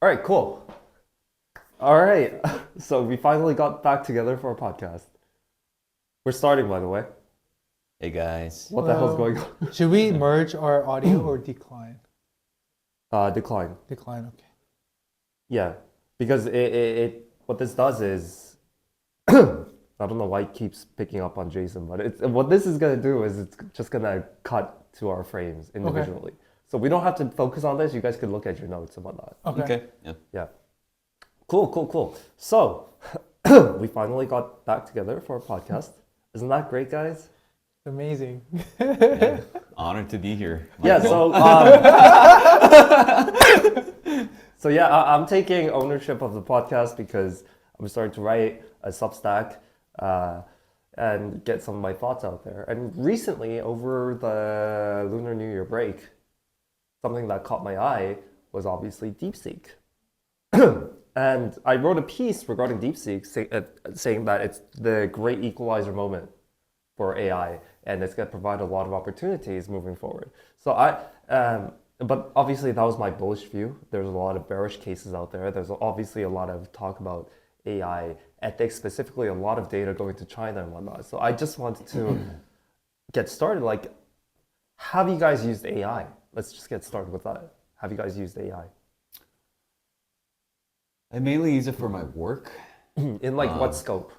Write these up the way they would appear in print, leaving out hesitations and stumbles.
All right, cool. All right. So we finally got back together for a podcast. We're starting, by the way. Hey guys. What the hell's going Well, on? should we merge our audio or decline? Decline. Decline, okay. Yeah, because what this does is I don't know why it keeps picking up on Jason, but what this is gonna do is it's just gonna cut to our frames individually. So we don't have to focus on this. You guys can look at your notes and whatnot. Okay. Yeah. Yeah. Cool. So we finally got back together for a podcast. Isn't that great, guys? Amazing. Yeah. Honored to be here. Yeah, Michael. so yeah, I'm taking ownership of the podcast because I'm starting to write a Substack and get some of my thoughts out there. And recently, over the Lunar New Year break, something that caught my eye was obviously DeepSeek. And I wrote a piece regarding DeepSeek saying that it's the great equalizer moment for AI, and it's going to provide a lot of opportunities moving forward. So but obviously that was my bullish view. There's a lot of bearish cases out there. There's obviously a lot of talk about AI ethics, specifically a lot of data going to China and whatnot. So I just wanted to get started. Like, have you guys used AI? Let's just get started with that. Have you guys used AI? I mainly use it for my work. In like what scope?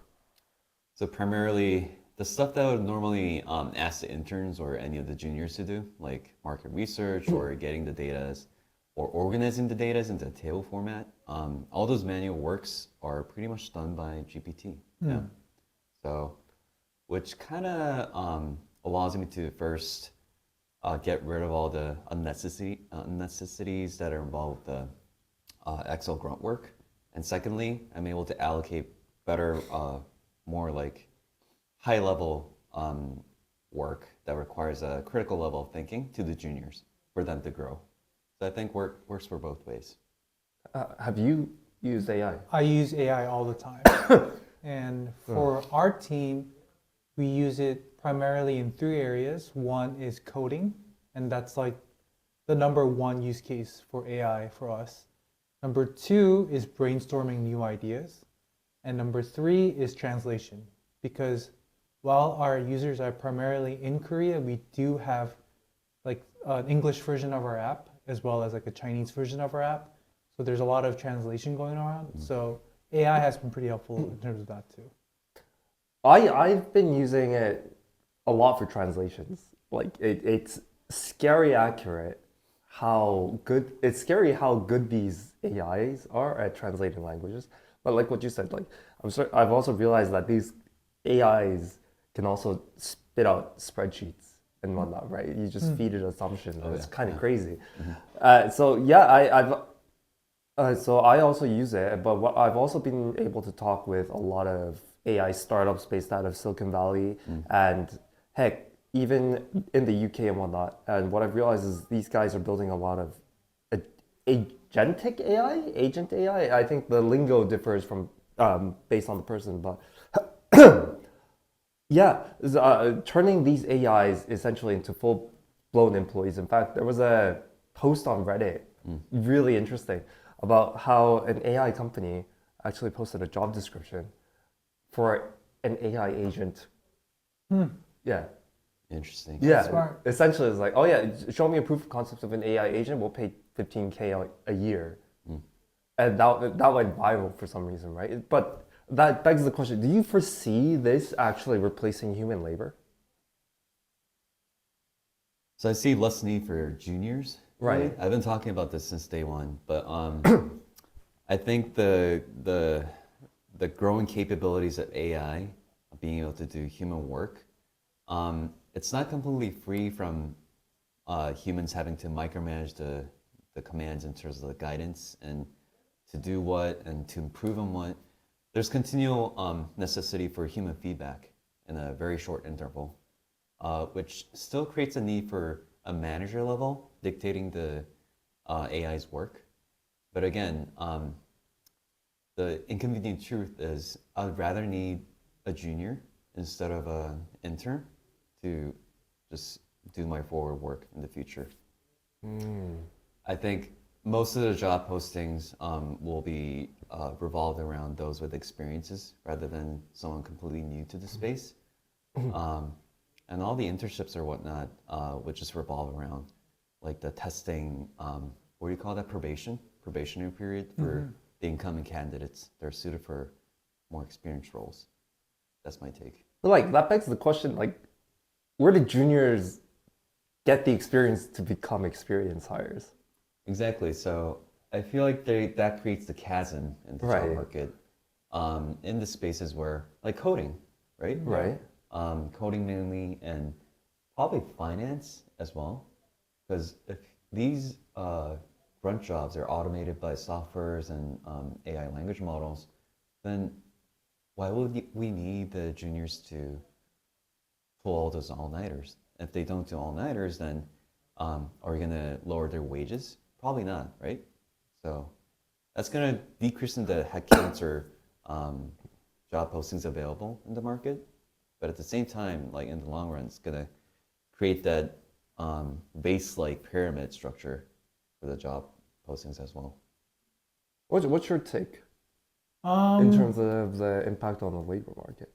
So primarily the stuff that I would normally ask the interns or any of the juniors to do, like market research or getting the data or organizing the data into a table format. All those manual works are pretty much done by GPT. Yeah. So, which kind of allows me to first get rid of all the unnecessities that are involved with the Excel grunt work. And secondly, I'm able to allocate better, more like high level work that requires a critical level of thinking to the juniors for them to grow. So I think works for both ways. Have you used AI? I use AI all the time. And for our team, we use it primarily in three areas. One is coding, and that's like the number one use case for AI for us. Number two is brainstorming new ideas. And number three is translation. Because while our users are primarily in Korea, we do have like an English version of our app as well as like a Chinese version of our app. So there's a lot of translation going around. So AI has been pretty helpful in terms of that too. I've been using it a lot for translations. Like it's scary accurate it's scary how good these AIs are at translating languages. But like what you said, like I've also realized that these AIs can also spit out spreadsheets and whatnot, right? You just feed it assumptions. Oh, It's yeah, kind of yeah. crazy. So yeah, so I also use it, but I've also been able to talk with a lot of AI startups based out of Silicon Valley, and heck, even in the UK and whatnot. And what I've realized is these guys are building a lot of agentic AI, agent AI. I think the lingo differs from based on the person, but yeah, turning these AIs essentially into full-blown employees. In fact, there was a post on Reddit, really interesting, about how an AI company actually posted a job description for an AI agent. Yeah. Interesting. Yeah. Smart. Essentially, it's like, oh yeah, show me a proof of concept of an AI agent. We'll pay 15K a year, and that went viral for some reason, right? But that begs the question: do you foresee this actually replacing human labor? So I see less need for juniors. Right. I've been talking about this since day one, but I think the growing capabilities of AI, being able to do human work, it's not completely free from humans having to micromanage the commands in terms of the guidance and to do what and to improve on what. There's continual necessity for human feedback in a very short interval, which still creates a need for a manager level dictating the AI's work. But again, the inconvenient truth is I'd rather need a junior instead of an intern to just do my forward work in the future. I think most of the job postings will be revolved around those with experiences rather than someone completely new to the space. And all the internships or whatnot would just revolve around like the testing, what do you call that, probationary period for the incoming candidates that are suited for more experienced roles. That's my take. Like that begs the question, like, where did juniors get the experience to become experienced hires? Exactly. So I feel like that creates the chasm in the job market in the spaces where, like coding, right? Right. Coding mainly, and probably finance as well. Because if these grunt jobs are automated by softwares and AI language models, then why would we need the juniors to pull all those all-nighters? If they don't do all-nighters, then are we going to lower their wages? Probably not, right? So that's going to decrease in the headcounts or job postings available in the market. But at the same time, like in the long run, it's going to create that base-like pyramid structure for the job postings as well. What's your take in terms of the impact on the labor market?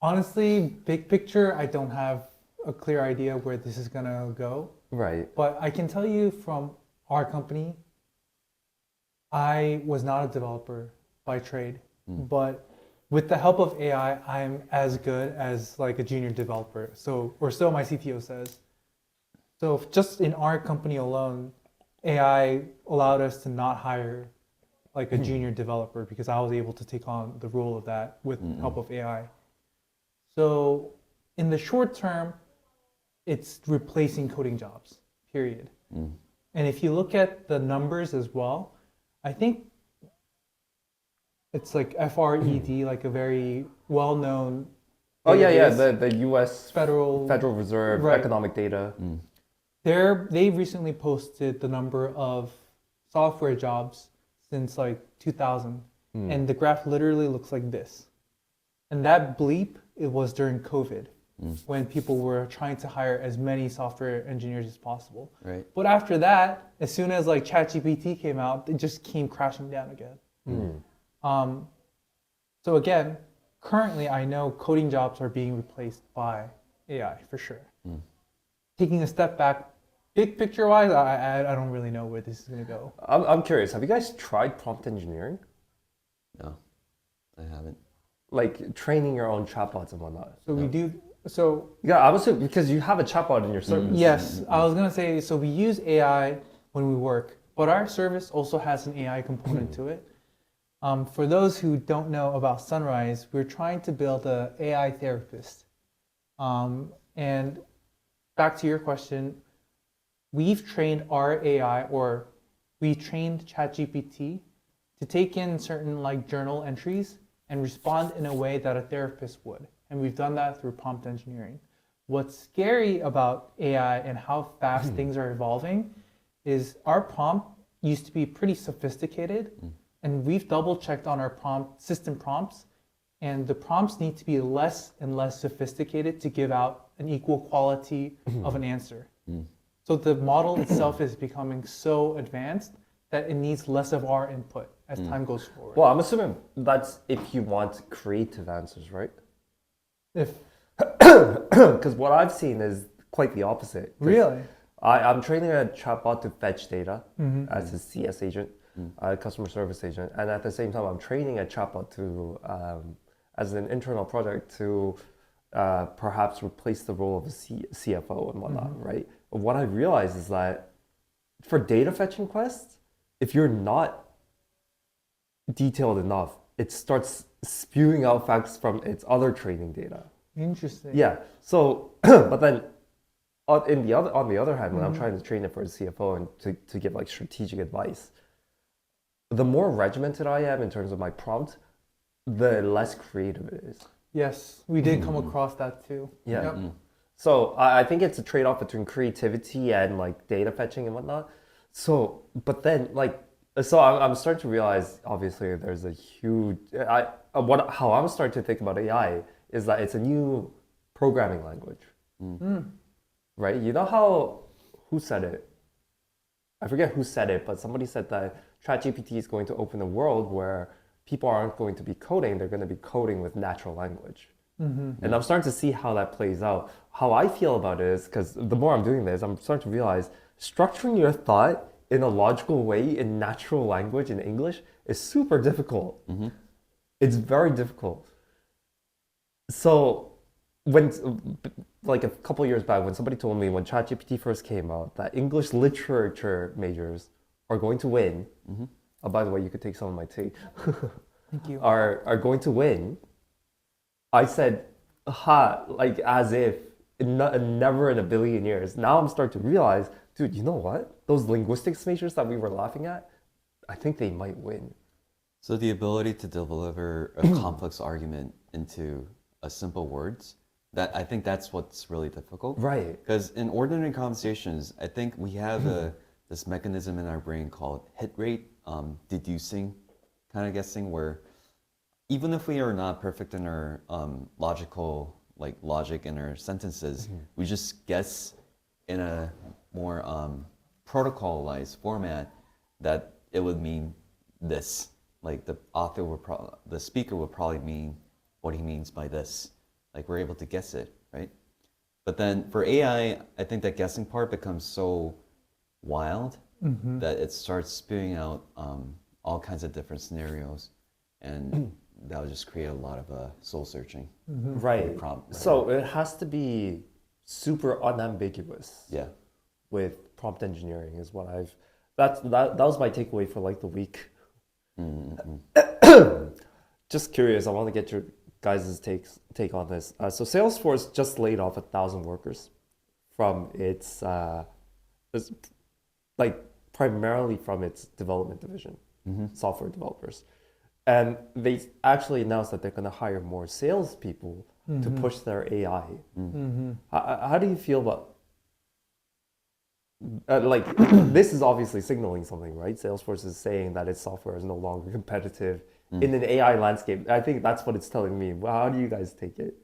Honestly, big picture, I don't have a clear idea where this is gonna go. Right. But I can tell you from our company, I was not a developer by trade, but with the help of AI, I'm as good as like a junior developer. So my CTO says. So just in our company alone, AI allowed us to not hire like a junior developer because I was able to take on the role of that with help of AI. So in the short term, it's replacing coding jobs, period. And if you look at the numbers as well, I think it's like FRED, like a very well-known Oh yeah, database. the U.S. Federal Reserve right. economic data. They recently posted the number of software jobs since like 2000, and the graph literally looks like this. And that bleep, it was during COVID, when people were trying to hire as many software engineers as possible. Right. But after that, as soon as like ChatGPT came out, it just came crashing down again. So again, currently I know coding jobs are being replaced by AI for sure. Taking a step back, big picture wise, I don't really know where this is gonna go. I'm curious. Have you guys tried prompt engineering? No, I haven't. Like training your own chatbots and whatnot. So we do. So Yeah, I was because you have a chatbot in your service. yes, I was gonna say. So we use AI when we work, but our service also has an AI component to it. For those who don't know about Sunrise, we're trying to build an AI therapist. And back to your question, we've trained our AI, or we trained ChatGPT to take in certain like journal entries and respond in a way that a therapist would. And we've done that through prompt engineering. What's scary about AI and how fast things are evolving is our prompt used to be pretty sophisticated, and we've double checked on our system prompts, and the prompts need to be less and less sophisticated to give out an equal quality of an answer. So the model itself is becoming so advanced that it needs less of our input as time goes forward. Well, I'm assuming that's if you want creative answers, right? If Because what I've seen is quite the opposite. 'Cause really, I'm training a chatbot to fetch data as a CS agent, a customer service agent, and at the same time, I'm training a chatbot to as an internal project to perhaps replace the role of a CFO and whatnot, right? But what I realized is that for data fetching quests, if you're not detailed enough, it starts spewing out facts from its other training data. interesting. Yeah. So, but then on the other hand, when I'm trying to train it for a CFO and to give like strategic advice, the more regimented I am in terms of my prompt, the less creative it is. Yes, we did come across that too. Yeah. Yep. So I think it's a trade-off between creativity and like data fetching and whatnot. So, but then like, so I'm starting to realize obviously there's a huge, how I'm starting to think about AI is that it's a new programming language, right? You know how, who said it? I forget who said it, but somebody said that ChatGPT is going to open a world where people aren't going to be coding, they're going to be coding with natural language. And I'm starting to see how that plays out. How I feel about it is, because the more I'm doing this, I'm starting to realize structuring your thought in a logical way in natural language in English is super difficult. It's very difficult. So when, like a couple of years back, when somebody told me when ChatGPT first came out that English literature majors are going to win, oh, by the way, you could take some of my tea, Thank you. are going to win, I said, ha, like as if never in a billion years. Now I'm starting to realize, dude, you know what? Those linguistics majors that we were laughing at, I think they might win. So the ability to deliver a complex argument into a simple words, that I think that's what's really difficult. Right. Because in ordinary conversations, I think we have this mechanism in our brain called hit rate, deducing kind of guessing, where even if we are not perfect in our logic in our sentences, we just guess in a more protocolized format that it would mean this. Like the speaker would probably mean what he means by this. Like we're able to guess it, right? But then for AI, I think that guessing part becomes so wild that it starts spewing out all kinds of different scenarios, and that would just create a lot of soul searching. Right. Prompt, So it has to be super unambiguous. Yeah. With prompt engineering is what that was my takeaway for like the week. Just curious, I want to get your guys' take on this. So Salesforce just laid off 1,000 workers from its like primarily from its development division, software developers. And they actually announced that they're going to hire more salespeople to push their AI. How do you feel about like this is obviously signaling something, right? Salesforce is saying that its software is no longer competitive in an AI landscape. I think that's what it's telling me. Well, how do you guys take it?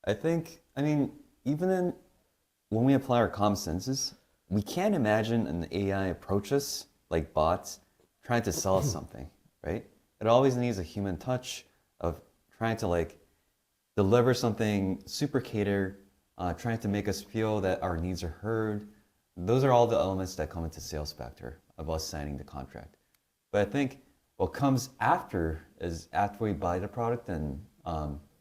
I mean, even when we apply our common senses, we can't imagine an AI approach us like bots trying to sell us something, right? It always needs a human touch of trying to like deliver something super catered, trying to make us feel that our needs are heard. Those are all the elements that come into sales factor of us signing the contract. But I think what comes after is after we buy the product and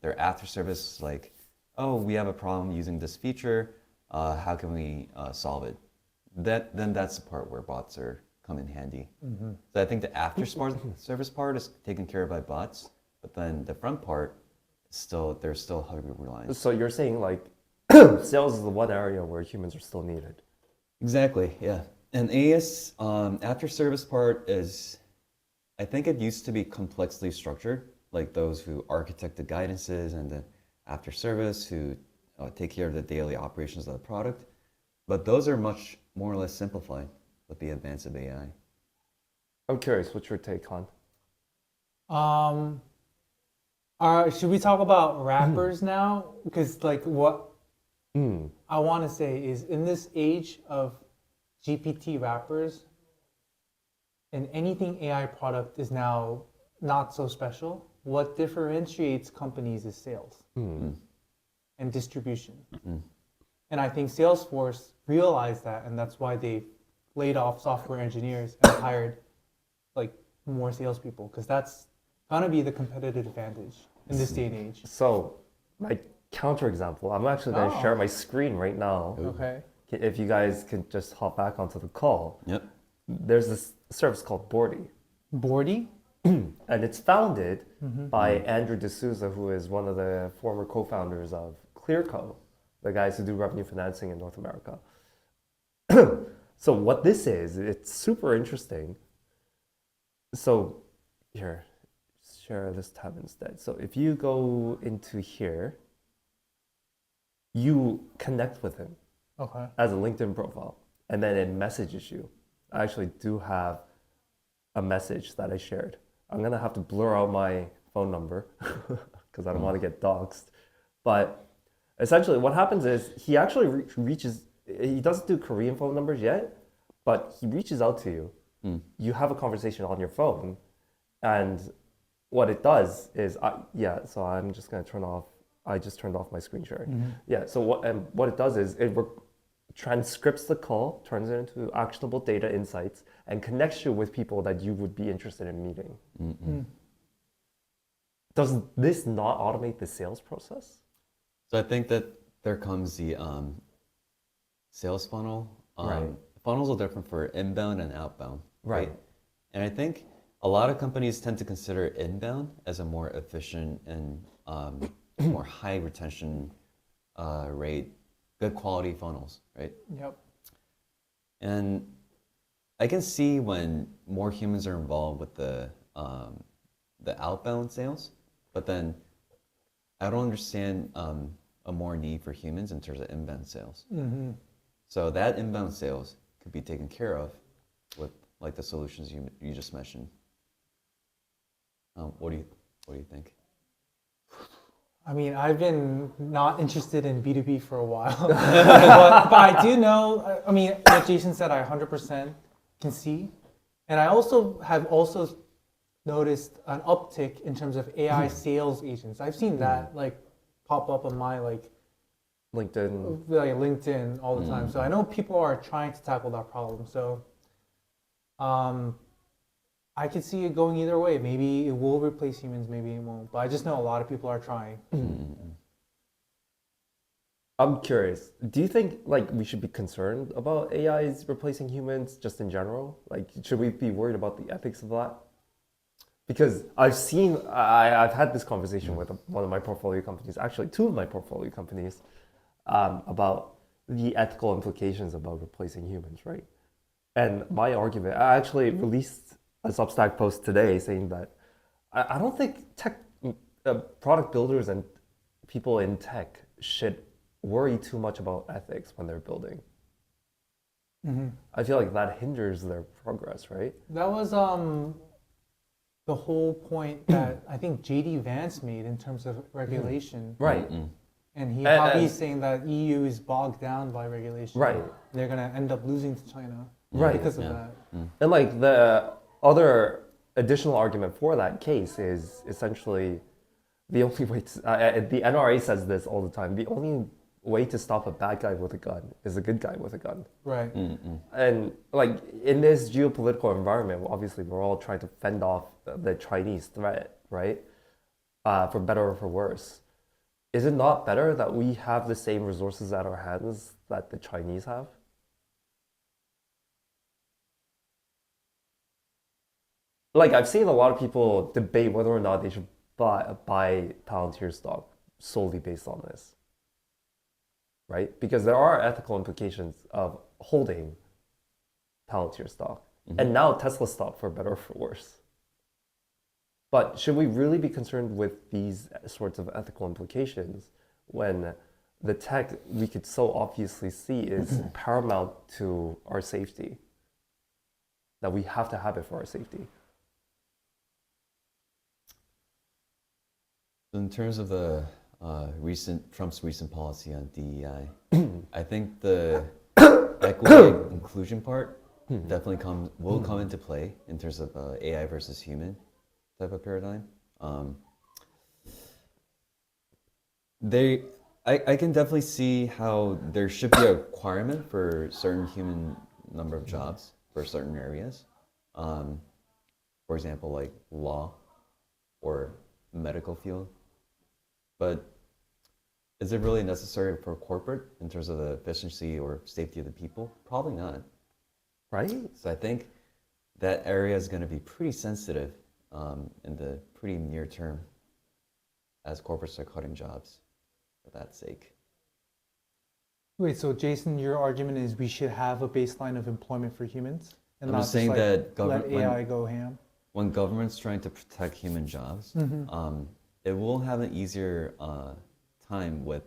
their after service, like, oh, we have a problem using this feature. How can we solve it? Then that's the part where bots come in handy. So I think the after service part is taken care of by bots, but then the front part there's still heavy reliance. So you're saying like sales is the one area where humans are still needed. Exactly, yeah. And AS after service part is, I think it used to be complexly structured, like those who architect the guidances and the after service who take care of the daily operations of the product. But those are much more or less simplified with the advance of AI. I'm curious, what's your take on? Should we talk about rappers now? Because like what I want to say is in this age of GPT rappers, and anything AI product is now not so special. What differentiates companies is sales and distribution. And I think Salesforce realized that, and that's why they laid off software engineers and hired like more salespeople, because that's gonna be the competitive advantage in this day and age. So, my counterexample, I'm actually going to share my screen right now. Okay. If you guys can just hop back onto the call. Yep. There's this service called Bordy. Bordy? And it's founded by Andrew D'Souza, who is one of the former co-founders of Clearco, the guys who do revenue financing in North America. So what this is, it's super interesting. So here, share this tab instead. So if you go into here, you connect with him as a LinkedIn profile, and then it messages you. I actually do have a message that I shared. I'm gonna have to blur out my phone number because I don't want to get doxxed. But essentially what happens is he actually reaches, he doesn't do Korean phone numbers yet, but he reaches out to you. You have a conversation on your phone, and what it does is, so I'm just going to turn off, I just turned off my screen sharing. Yeah, so what it does is it transcripts the call, turns it into actionable data insights, and connects you with people that you would be interested in meeting. Does this not automate the sales process? So I think that there comes the sales funnel. Right. Funnels are different for inbound and outbound. Right. And I think a lot of companies tend to consider inbound as a more efficient and more high retention rate, good quality funnels, right? Yep. And I can see when more humans are involved with the outbound sales, but then I don't understand a more need for humans in terms of inbound sales. So that inbound sales could be taken care of with like the solutions you just mentioned. What do you think? I mean, I've been not interested in B2B for a while, but I do know, I mean, what Jason said, I 100% can see. And I also have noticed an uptick in terms of AI sales agents. I've seen that like pop up on my LinkedIn all the time. So I know people are trying to tackle that problem. So I could see it going either way. Maybe it will replace humans, maybe it won't. But I just know a lot of people are trying. I'm curious. Do you think like we should be concerned about AIs replacing humans just in general? Like, should we be worried about the ethics of that? Because I've had this conversation with one of my portfolio companies, actually two of my portfolio companies, about the ethical implications about replacing humans, right? And my argument, I actually released a Substack post today saying that I don't think product builders and people in tech should worry too much about ethics when they're building. I feel like that hinders their progress, right? That was the whole point that I think JD Vance made in terms of regulation. Right. And he's saying that EU is bogged down by regulation. Right. They're going to end up losing to China because of that. And like the other additional argument for that case is essentially the only way to, the NRA says this all the time, the only way to stop a bad guy with a gun is a good guy with a gun. Right. And like in this geopolitical environment, obviously we're all trying to fend off the Chinese threat, right? For better or for worse. Is it not better that we have the same resources at our hands that the Chinese have? Like I've seen a lot of people debate whether or not they should buy Palantir stock solely based on this, right? Because there are ethical implications of holding Palantir stock and now Tesla stock for better or for worse. But should we really be concerned with these sorts of ethical implications when the tech we could so obviously see is paramount to our safety, that we have to have it for our safety? In terms of the Trump's recent policy on DEI, I think the equity and inclusion part definitely will come into play in terms of AI versus human type of paradigm. I can definitely see how there should be a requirement for certain human number of jobs for certain areas. For example, like law or medical field. But is it really necessary for corporate in terms of the efficiency or safety of the people? Probably not. Right? So I think that area is going to be pretty sensitive in the pretty near term as corporates are cutting jobs for that sake. Wait, so Jason, your argument is we should have a baseline of employment for humans and I'm not just saying just that let AI go ham? When government's trying to protect human jobs, it will have an easier time with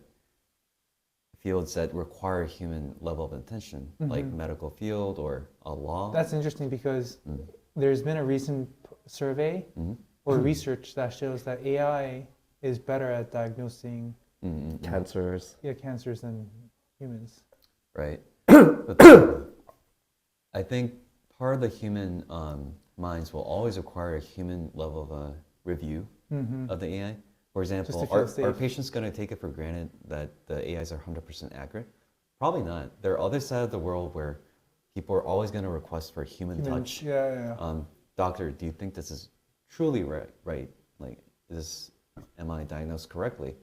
fields that require human level of attention, like medical field or a law. That's interesting because there's been a recent survey or research that shows that AI is better at diagnosing Cancers. cancers than humans. Right. But I think part of the human minds will always require a human level of review of the AI. For example, to feel are safe. patients going to take it for granted that the AIs are 100% accurate? Probably not. There are other side of the world where people are always going to request for human touch. Yeah. Doctor, do you think this is truly right? Like, am I diagnosed correctly?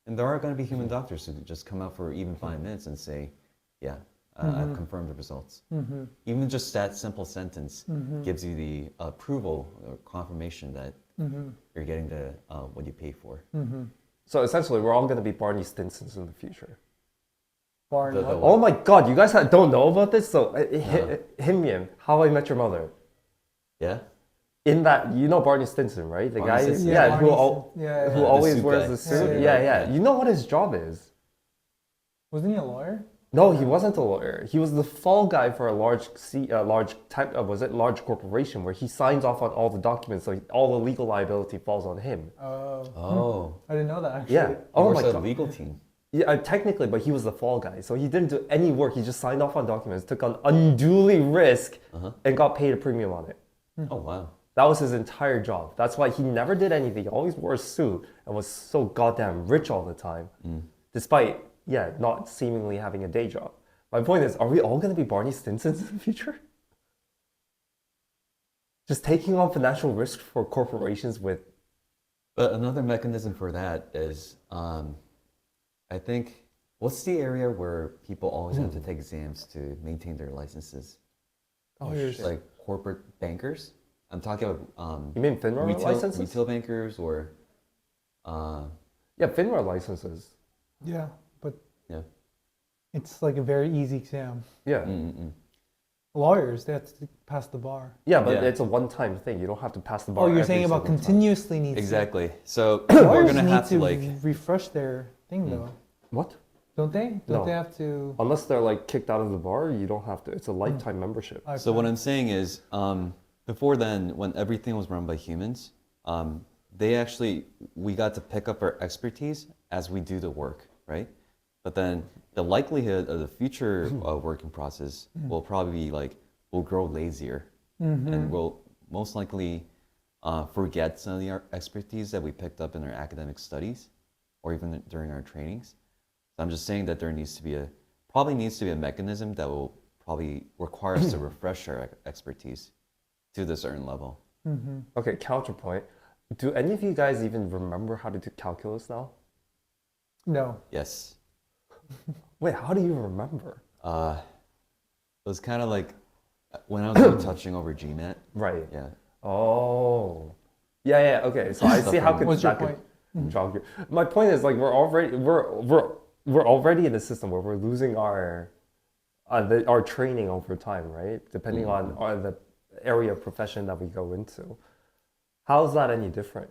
And there are going to be human doctors who just come out for even 5 minutes and say, yeah, I've confirmed the results. Even just that simple sentence gives you the approval or confirmation that you're getting the what you pay for. So essentially, we're all going to be Barney Stinsons in the future. Barney. The- Oh my God, you guys don't know about this? So, Himyam, How I Met Your Mother. Yeah? In that, you know Barney Stinson, right? The Barney guy, Stinson. yeah, who, Yeah. who The always suit wears guy. the suit. Yeah. Yeah. You know what his job is? Wasn't he a lawyer? No, he wasn't a lawyer. He was the fall guy for a large corporation where he signs off on all the documents, so all the legal liability falls on him. Oh. I didn't know that actually. Yeah. He Oh works my at a God. legal team. Yeah, technically, but he was the fall guy, so he didn't do any work. He just signed off on documents, took on unduly risk, and got paid a premium on it. Oh, wow. That was his entire job. That's why he never did anything. He always wore a suit and was so goddamn rich all the time, despite not seemingly having a day job. My point is, are we all going to be Barney Stinsons in the future? Just taking on financial risk for corporations with... But another mechanism for that is, I think, what's the area where people always have to take exams to maintain their licenses? Oh, Lawyers. shit. Like corporate bankers? I'm talking about You mean FINRA licenses? retail bankers or... Yeah, FINRA licenses. Yeah, but Yeah. it's like a very easy exam. Yeah. Lawyers, they have to pass the bar. Yeah, but Yeah. it's a one-time thing. You don't have to pass the bar. Oh, you're every saying about single time. continuously needs Exactly. So to. we're Lawyers going to need have to to like... refresh their thing though. What? Don't they? Don't No. they have to? Unless they're like kicked out of the bar, you don't have to. It's a lifetime membership. So what I'm saying is, before then, when everything was run by humans, we got to pick up our expertise as we do the work, right? But then the likelihood of the future working process will probably be like, we'll grow lazier and we'll most likely forget some of the expertise that we picked up in our academic studies or even during our trainings. So I'm just saying that there probably needs to be a mechanism that will probably require us to refresh our expertise to a certain level. Okay, counterpoint. Do any of you guys even remember how to do calculus now? No. Yes. Wait, how do you remember? It was kind of like when I was touching over GMAT. Right. Yeah. Oh. Yeah, okay. So I see how could What's your that could jog your... My point is like we're already in a system where we're losing our training over time, right? Depending on the area of profession that we go into. How's that any different?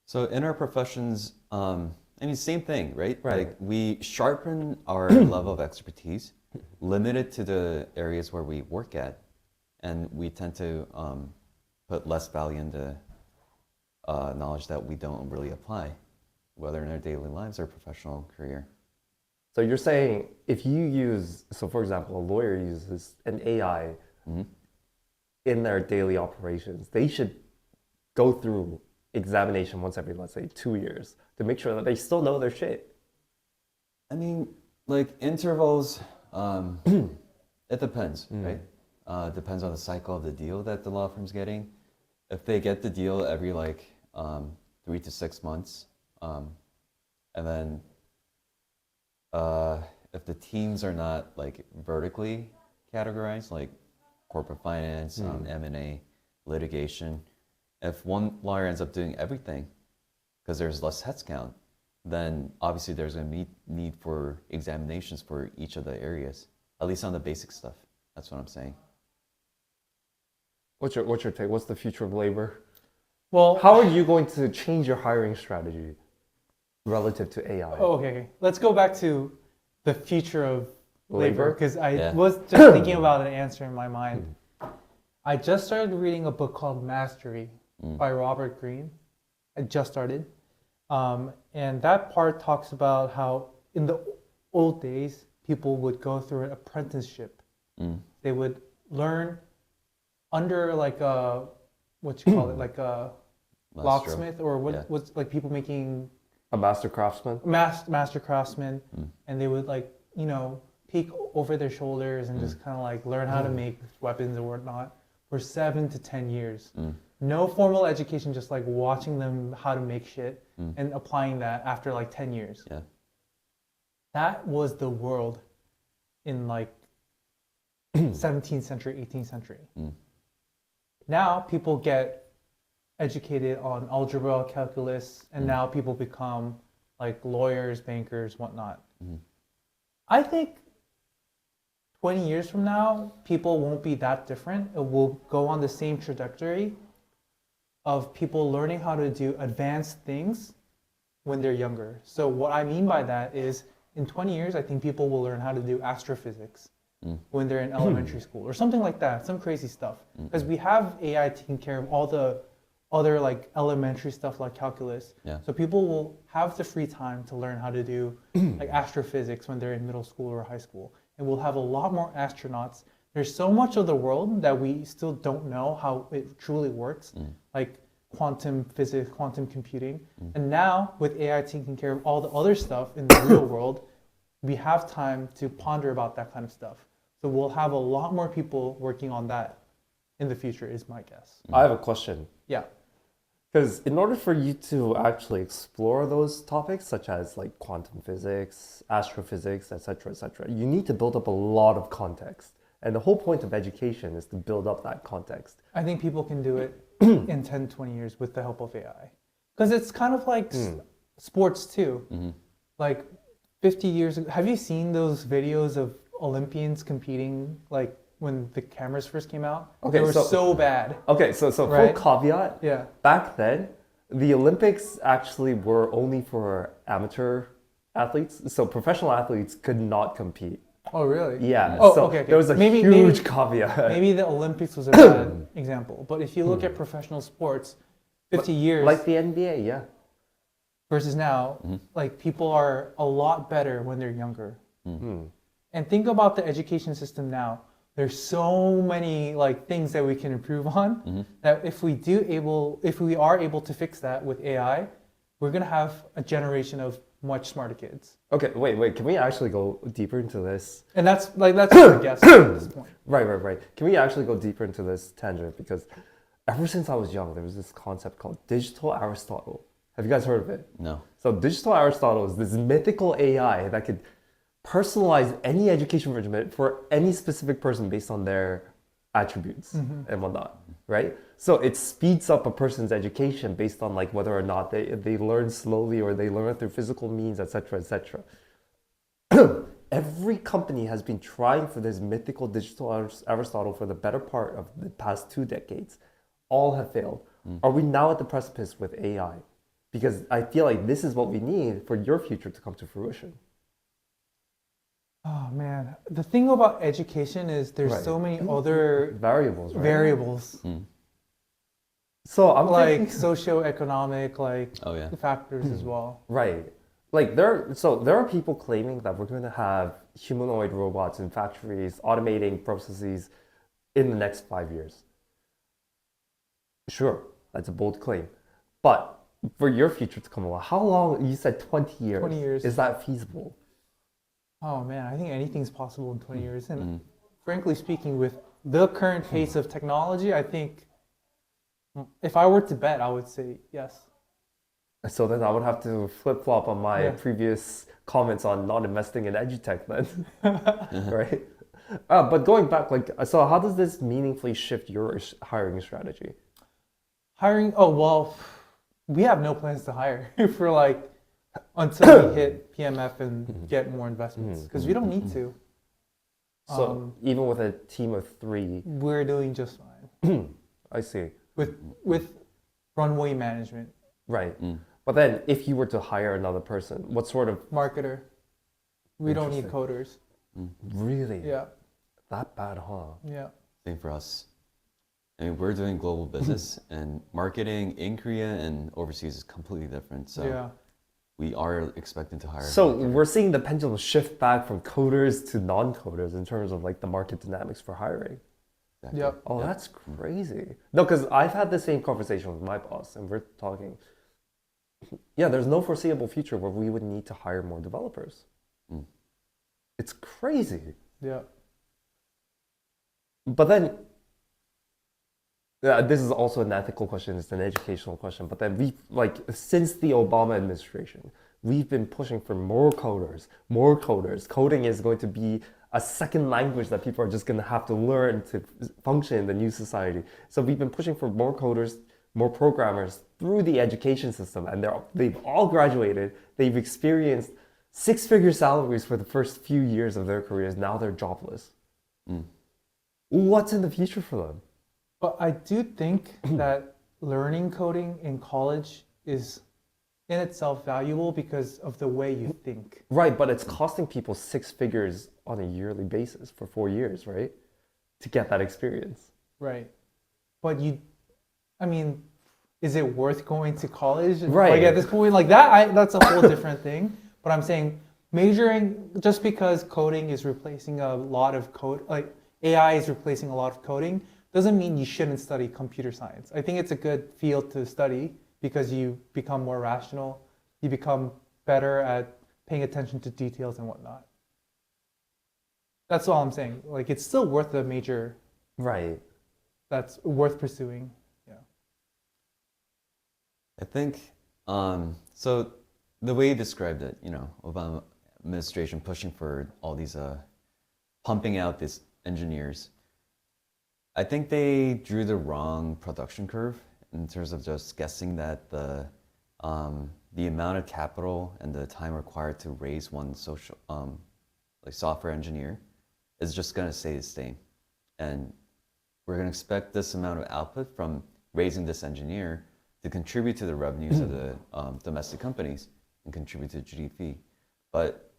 So in our professions, same thing, right? Right. Like we sharpen our level of expertise, limited to the areas where we work at, and we tend to put less value into knowledge that we don't really apply, whether in our daily lives or professional career. So you're saying if you use, so for example, a lawyer uses an AI in their daily operations, they should go through examination once every, let's say, 2 years to make sure that they still know their shit. I mean, like intervals, it depends, right? Depends on the cycle of the deal that the law firm's getting. If they get the deal every 3 to 6 months, and then if the teams are not like vertically categorized, like corporate finance, M&A, litigation, if one lawyer ends up doing everything because there's less heads count, then obviously there's a need for examinations for each of the areas, at least on the basic stuff. That's what I'm saying. What's your take? What's the future of labor? Well, How are you going to change your hiring strategy relative to AI? Oh, okay. Let's go back to the future of labor Labor? because I Yeah. was just thinking about an answer in my mind. I just started reading a book called Mastery by Robert Greene. I just started. And that part talks about how in the old days, people would go through an apprenticeship They would learn under like a, what you call it, like a Master. locksmith or what Yeah. what's like people making A master craftsman. master craftsmen, and they would like peek over their shoulders and just kind of like learn how to make weapons and whatnot for 7 to 10 years. No formal education, just like watching them how to make shit and applying that after like 10 years. Yeah. That was the world in like 17th century, 18th century. Now people get educated on algebra, calculus, and now people become like lawyers, bankers, whatnot. I think 20 years from now, people won't be that different. It will go on the same trajectory of people learning how to do advanced things when they're younger. So what I mean by that is in 20 years, I think people will learn how to do astrophysics when they're in elementary school or something like that, some crazy stuff. Because we have AI taking care of all the other like elementary stuff like calculus. Yeah. So people will have the free time to learn how to do like astrophysics when they're in middle school or high school. And we'll have a lot more astronauts. There's so much of the world that we still don't know how it truly works, like quantum physics, quantum computing. And now with AI taking care of all the other stuff in the real world, we have time to ponder about that kind of stuff. So we'll have a lot more people working on that in the future is my guess. I have a question. Yeah. Because in order for you to actually explore those topics, such as like quantum physics, astrophysics, etc., you need to build up a lot of context. And the whole point of education is to build up that context. I think people can do it in 10, 20 years with the help of AI. Because it's kind of like sports too. Like 50 years ago, have you seen those videos of Olympians competing like when the cameras first came out? Okay, they were so bad. Okay, so Right? full caveat. Yeah. Back then, the Olympics actually were only for amateur athletes. So professional athletes could not compete. Oh, really? Yeah. Oh, so okay. there was a Maybe- huge caveat. Maybe the Olympics was a bad example. But if you look at professional sports, 50 years Like the NBA, yeah. versus now, like people are a lot better when they're younger. And think about the education system now. There's so many like things that we can improve on that if we are able to fix that with AI, we're gonna have a generation of much smarter kids. Okay, wait. Can we actually go deeper into this? And that's just a guess at this point. Right. Can we actually go deeper into this tangent? Because ever since I was young, there was this concept called digital Aristotle. Have you guys heard of it? No. So digital Aristotle is this mythical AI that could personalize any education regimen for any specific person based on their attributes and whatnot, right? So it speeds up a person's education based on like whether or not they learn slowly or they learn through physical means, etc., etc. Every company has been trying for this mythical digital Aristotle for the better part of the past 2 decades. All have failed. Are we now at the precipice with AI? Because I feel like this is what we need for your future to come to fruition. Oh man, the thing about education is there's Right. so many other Variables, right? variables, So I'm like thinking, socioeconomic, like Oh, yeah. factors as well. right. Like there are people claiming that we're going to have humanoid robots in factories automating processes in the next 5 years. Sure, that's a bold claim. But for your future to come along, how long, you said 20 years. 20 years. Is that feasible? Oh man, I think anything's possible in 20 years. And frankly speaking, with the current pace of technology, I think if I were to bet, I would say yes. So then I would have to flip-flop on my Yeah. previous comments on not investing in edutech then, right? But going back, like, so how does this meaningfully shift your hiring strategy? Hiring, oh well, we have no plans to hire for like until we hit PMF and get more investments because we don't need to. So even with a team of 3, We're doing just fine I see. with runway management. Right. But then if you were to hire another person, what sort of, Marketer, we don't need coders. really? Yeah, That bad, huh? yeah. Same for us. I mean, we're doing global business, and marketing in Korea and overseas is completely different. So Yeah. we are expecting to hire. So healthcare. we're seeing the pendulum shift back from coders to non-coders in terms of like the market dynamics for hiring. Exactly. Yep. Oh, Yep. that's crazy. No, because I've had the same conversation with my boss, and we're talking. Yeah, there's no foreseeable future where we would need to hire more developers. Mm. It's crazy. Yeah. But then, this is also an ethical question. It's an educational question. But then we like since the Obama administration, we've been pushing for more coders, more coders. Coding is going to be a second language that people are just going to have to learn to function in the new society. So we've been pushing for more coders, more programmers through the education system, and they've all graduated. They've experienced six-figure salaries for the first few years of their careers. Now they're jobless. Mm. What's in the future for them? But I do think that learning coding in college is in itself valuable because of the way you think. Right, but it's costing people six figures on a yearly basis for 4 years, right? To get that experience. Right. But I mean, is it worth going to college? Right. Like at this point, like that, that's a whole different thing. But I'm saying majoring, just because coding is replacing a lot of code, like AI is replacing a lot of coding, doesn't mean you shouldn't study computer science. I think it's a good field to study because you become more rational, you become better at paying attention to details and whatnot. That's all I'm saying. Like it's still worth the major Right. that's worth pursuing. Yeah. I think so. The way you described it, Obama administration pushing for all these, pumping out these engineers. I think they drew the wrong production curve in terms of just guessing that the amount of capital and the time required to raise one like software engineer is just going to stay the same, and we're going to expect this amount of output from raising this engineer to contribute to the revenues of the domestic companies and contribute to GDP. But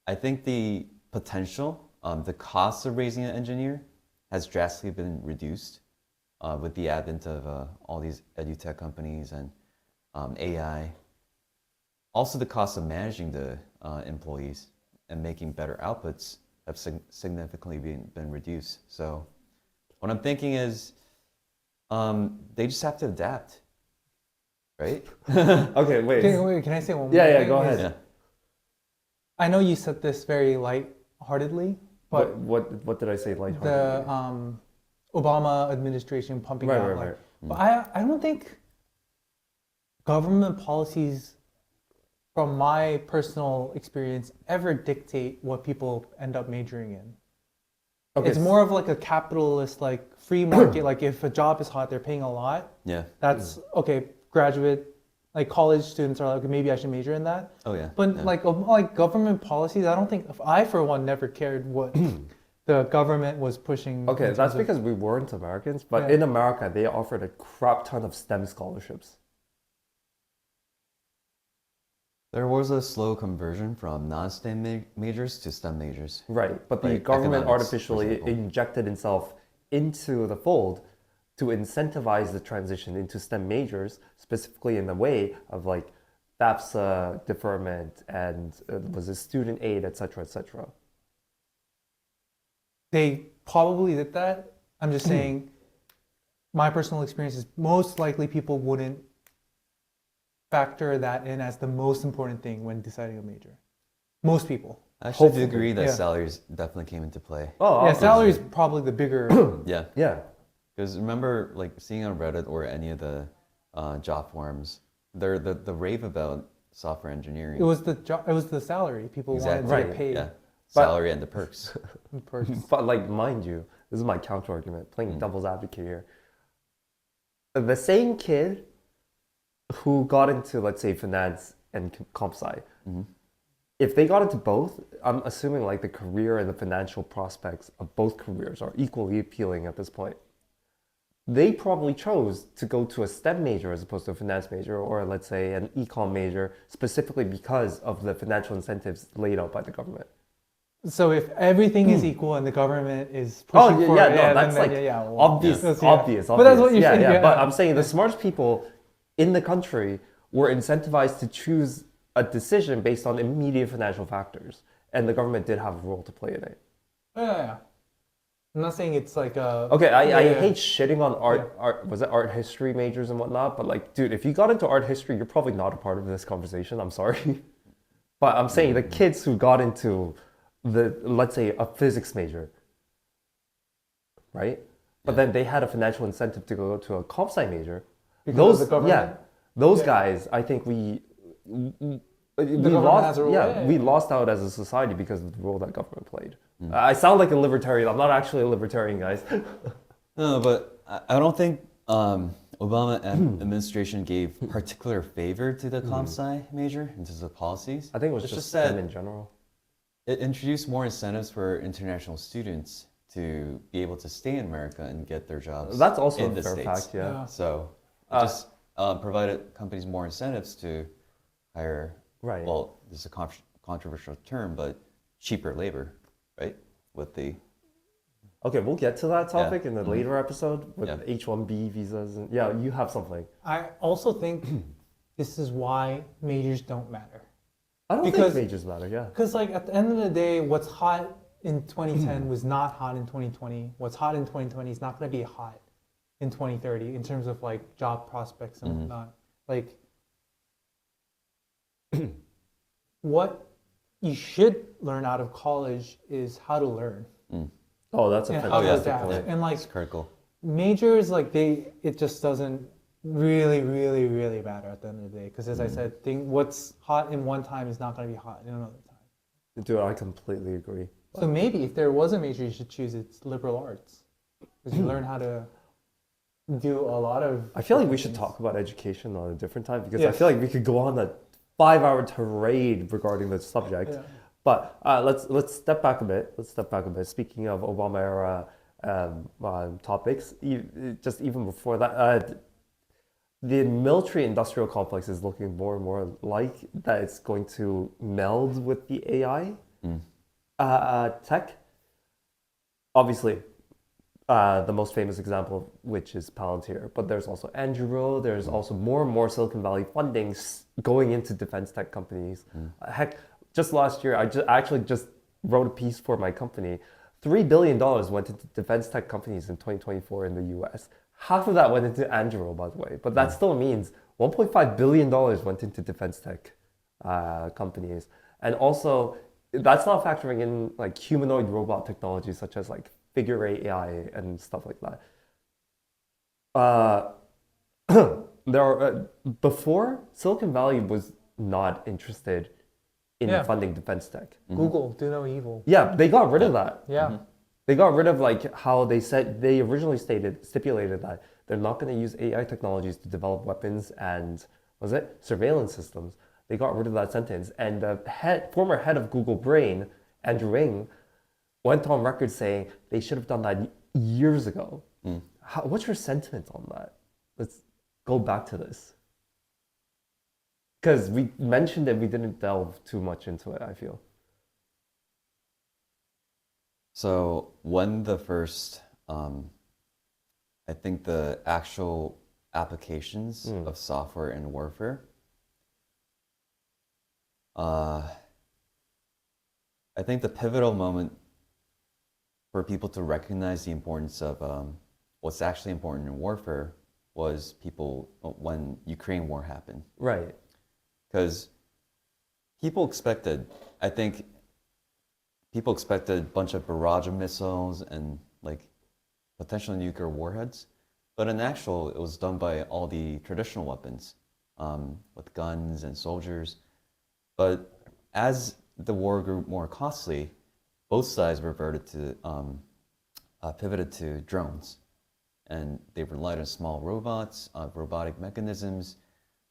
I think the potential, the cost of raising an engineer has drastically been reduced with the advent of all these edutech companies and AI. Also, the cost of managing the employees and making better outputs have significantly been reduced. So what I'm thinking is they just have to adapt, right? Okay, wait. Can I say one more Yeah, thing? go ahead. Yeah. I know you said this very lightheartedly, but What did I say the lightheartedly? Obama administration pumping Right, out, right, like, right. but I don't think government policies, from my personal experience, ever dictate what people end up majoring in. Okay, It's more of like a capitalist, like free market. Like if a job is hot, they're paying a lot. Yeah. That's okay. Graduate, like college students are like, maybe I should major in that. Oh yeah. But yeah. like government policies, I don't think I for one never cared what the government was pushing. Okay, in that's terms of- because we weren't Americans, but Yeah. in America, they offered a crap ton of STEM scholarships. There was a slow conversion from non-STEM majors to STEM majors. Right, but the Like government economics, for artificially example. injected itself into the fold to incentivize the transition into STEM majors, specifically in the way of like FAFSA deferment and was it student aid, et cetera, et cetera. They probably did that. I'm just saying, my personal experience is most likely people wouldn't factor that in as the most important thing when deciding a major. Most people. I actually do Hopefully. agree that Yeah. salaries definitely came into play. Oh, Yeah, obviously. salary is probably the bigger. Yeah. Yeah. Because remember, like seeing on Reddit or any of the job forums, the rave about software engineering. It was the job. It was the salary. People exactly. wanted to Right, get paid. Yeah. Salary and the perks. in perks. But like, mind you, this is my counter argument, playing devil's advocate here. The same kid who got into, let's say, finance and comp sci, if they got into both, I'm assuming like the career and the financial prospects of both careers are equally appealing at this point. They probably chose to go to a STEM major as opposed to a finance major, or let's say an econ major, specifically because of the financial incentives laid out by the government. So if everything is equal and the government is Oh pushing for yeah, it, no, that's then, like well, obvious, that's- obvious. But that's what you're yeah, saying. yeah. Yeah. But I'm saying the smartest people in the country were incentivized to choose a decision based on immediate financial factors, and the government did have a role to play in it. Yeah. I'm not saying it's like a. Okay, I Yeah. hate shitting on art, Yeah. art. Was it art history majors and whatnot? But like, dude, if you got into art history, you're probably not a part of this conversation. I'm sorry, but I'm saying the kids who got into let's say, a physics major, right? But then they had a financial incentive to go to a comp sci major. Because of the government? Those Yeah. guys, I think we government lost. has a role, Yeah, yeah, we yeah. lost out as a society because of the role that government played. I sound like a libertarian. I'm not actually a libertarian, guys. No, but I don't think Obama administration gave particular favor to the comp sci major in terms of policies. I think it was It's just that them in general. it introduced more incentives for international students to be able to stay in America and get their jobs. That's also in a the fair States. fact. Yeah. So it just provided companies more incentives to hire. Right. Well, this is a controversial term, but cheaper labor, right? With the Okay, we'll get to that topic in a Mhm. later episode with Yeah. H-1B visas. And, yeah, you have something. I also think this is why majors don't matter. I don't Because- think majors matter. Yeah. Because like at the end of the day, what's hot in 2010 was not hot in 2020. What's hot in 2020 is not going to be hot in 2030 in terms of like job prospects and whatnot. Like what you should learn out of college is how to learn Oh, that's a and how to fantastic adapt. point. And like it's critical. majors, like it just doesn't really matter at the end of the day. Because as I said, what's hot in one time is not going to be hot in another time. Dude, I completely agree. So maybe if there was a major you should choose, it's liberal arts, because you learn how to do a lot of. I feel like we different should things. talk about education on a different time because I Yes. feel like we could go on a 5-hour tirade regarding the subject. Yeah. But let's step back a bit. Speaking of Obama era topics, just even before that, the military-industrial complex is looking more and more like that it's going to meld with the AI tech. Obviously, the most famous example of which is Palantir, but there's also Andrew. There's also more and more Silicon Valley funding going into defense tech companies. Heck, just last year, I actually just wrote a piece for my company. $3 billion went into defense tech companies in 2024 in the US. Half of that went into Andrew, by the way, but that still means $1.5 billion went into defense tech companies. And also, that's not factoring in like humanoid robot technologies such as like figure eight AI and stuff like that. There are, before, Silicon Valley was not interested in Yeah. funding defense tech. Google, do no evil. Yeah, they got rid of that. Yeah. They got rid of like how they originally stipulated that they're not going to use AI technologies to develop weapons and surveillance systems. They got rid of that sentence, and the former head of Google Brain, Andrew Ng, went on record saying they should have done that years ago. What's your sentiment on that? Let's go back to this. Because we mentioned it, we didn't delve too much into it, I feel. So when the first, I think the actual applications of software in warfare, I think the pivotal moment for people to recognize the importance of what's actually important in warfare was when Ukraine war happened. Right. Because people expected a bunch of barrage of missiles and like potential nuclear warheads, but in actual, it was done by all the traditional weapons, with guns and soldiers. But as the war grew more costly, both sides pivoted to drones, and they relied on small robots, robotic mechanisms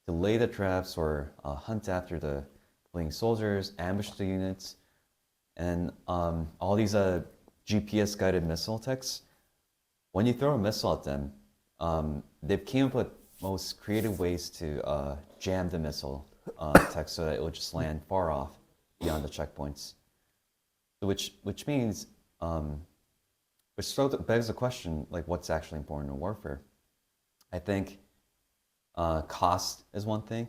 to lay the traps or hunt after the fleeing soldiers, ambush the units, and all these GPS-guided missile techs. When you throw a missile at them, they've came up with most creative ways to jam the missile tech so that it would just land far off beyond the checkpoints. Which means, which sort of begs the question, like, what's actually important in warfare? I think cost is one thing.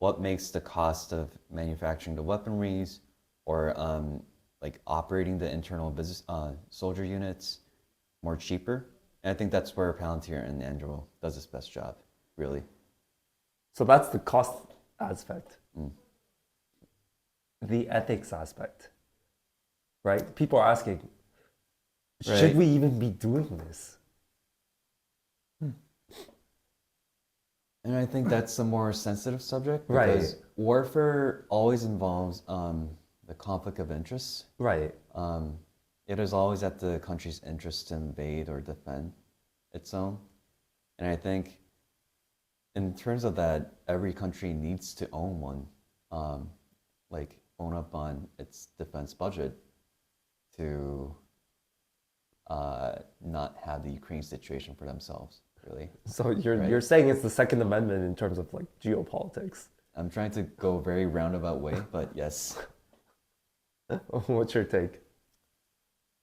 what makes the cost of manufacturing the weaponries or like operating the internal business soldier units more cheaper. And I think that's where Palantir and Anduril does its best job, really. So that's the cost aspect. Mm. The ethics aspect, right? People are asking, Right. should we even be doing this? And I think that's a more sensitive subject Right. because warfare always involves the conflict of interests. Right. It is always at the country's interest to invade or defend its own. And I think in terms of that, every country needs to own one, like own up on its defense budget to not have the Ukraine situation for themselves, really. So you're Right. you're saying it's the Second Amendment in terms of like geopolitics. I'm trying to go a very roundabout way, but yes. What's your take?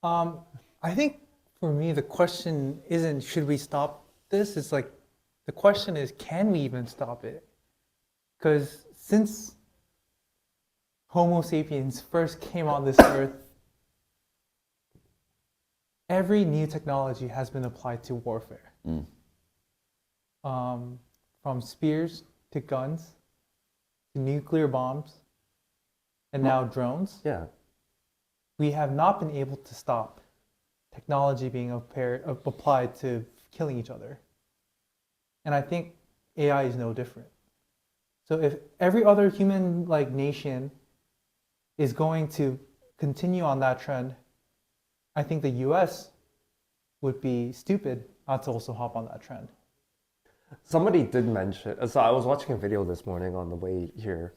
I think for me, the question isn't should we stop this? It's like the question is, can we even stop it? Because since Homo sapiens first came on this earth, every new technology has been applied to warfare. Mm. From spears to guns to nuclear bombs and now drones. Yeah. We have not been able to stop technology being applied to killing each other. And I think AI is no different. So if every other human like nation is going to continue on that trend, I think the US would be stupid not to also hop on that trend. Somebody did mention, so I was watching a video this morning on the way here,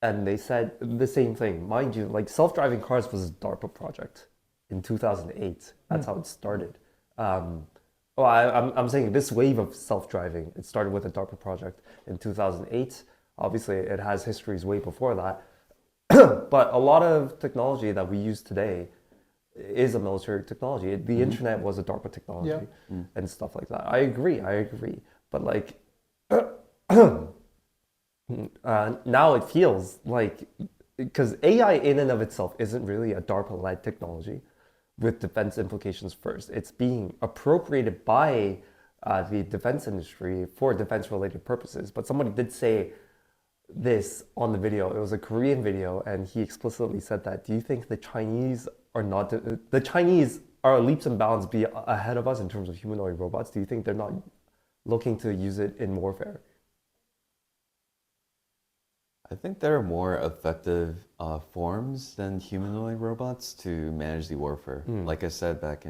and they said the same thing. Mind you, like self-driving cars was a DARPA project in 2008. That's how it started. I'm saying this wave of self-driving, it started with a DARPA project in 2008. Obviously, it has histories way before that. But a lot of technology that we use today is a military technology. The internet was a DARPA technology and stuff like that. I agree. But like, now it feels like, because AI in and of itself isn't really a DARPA-led technology with defense implications first. It's being appropriated by the defense industry for defense-related purposes. But somebody did say this on the video. It was a Korean video, and he explicitly said that, do you think the Chinese are not, the Chinese are leaps and bounds be ahead of us in terms of humanoid robots? Do you think they're not looking to use it in warfare? I think there are more effective forms than humanoid robots to manage the warfare. Like I said back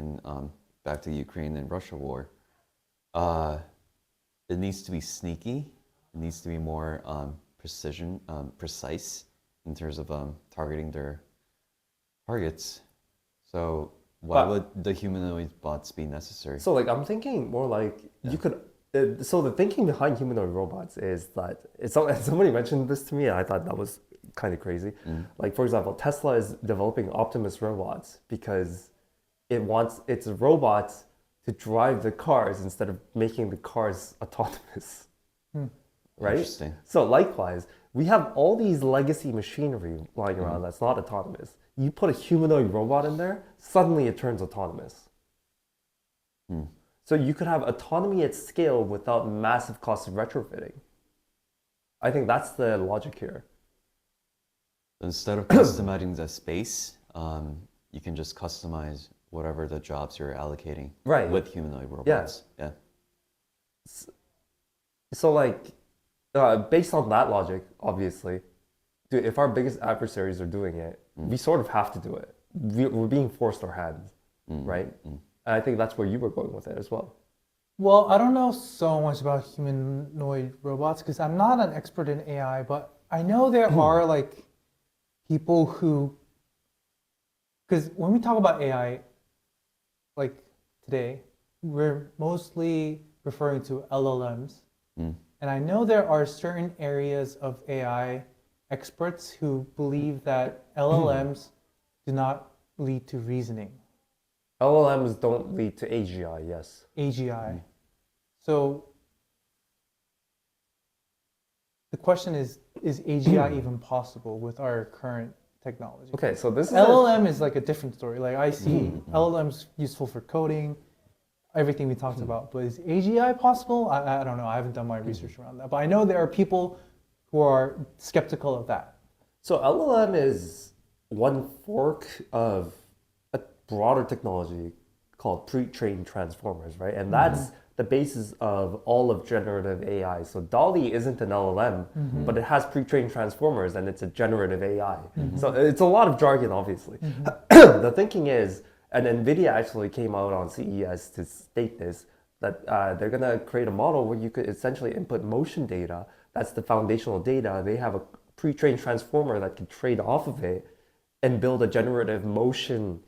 to Ukraine and Russia war, it needs to be sneaky. It needs to be more precise in terms of targeting their targets. So why would the humanoid bots be necessary? So like I'm thinking more like you could. So the thinking behind humanoid robots is that somebody mentioned this to me, and I thought that was kind of crazy. Like for example, Tesla is developing Optimus robots because it wants its robots to drive the cars instead of making the cars autonomous. Right? Interesting. So likewise, we have all these legacy machinery lying around that's not autonomous. You put a humanoid robot in there, suddenly it turns autonomous. So you could have autonomy at scale without massive cost of retrofitting. I think that's the logic here. Instead of customizing the space, you can just customize whatever the jobs you're allocating with humanoid robots. Yeah. So like, based on that logic, obviously, dude, if our biggest adversaries are doing it, we sort of have to do it. We're being forced our hands, right? And I think that's where you were going with it as well. Well, I don't know so much about humanoid robots because I'm not an expert in AI, but I know there are like people who, because when we talk about AI, like today, we're mostly referring to LLMs. And I know there are certain areas of AI experts who believe that LLMs do not lead to reasoning. LLMs don't lead to AGI, yes. AGI. So the question is AGI even possible with our current technology? Okay, so this is LLM is like a different story. Like I see LLM's useful for coding, everything we talked about. But is AGI possible? I don't know. I haven't done my research around that. But I know there are people who are skeptical of that. So LLM is one fork of a broader technology called pre-trained transformers, right? And that's the basis of all of generative AI. So DALL-E isn't an LLM, but it has pre-trained transformers and it's a generative AI. So it's a lot of jargon, obviously. The thinking is, and NVIDIA actually came out on CES to state this, that they're going to create a model where you could essentially input motion data. That's the foundational data. They have a pre-trained transformer that can trade off of it and build a generative motion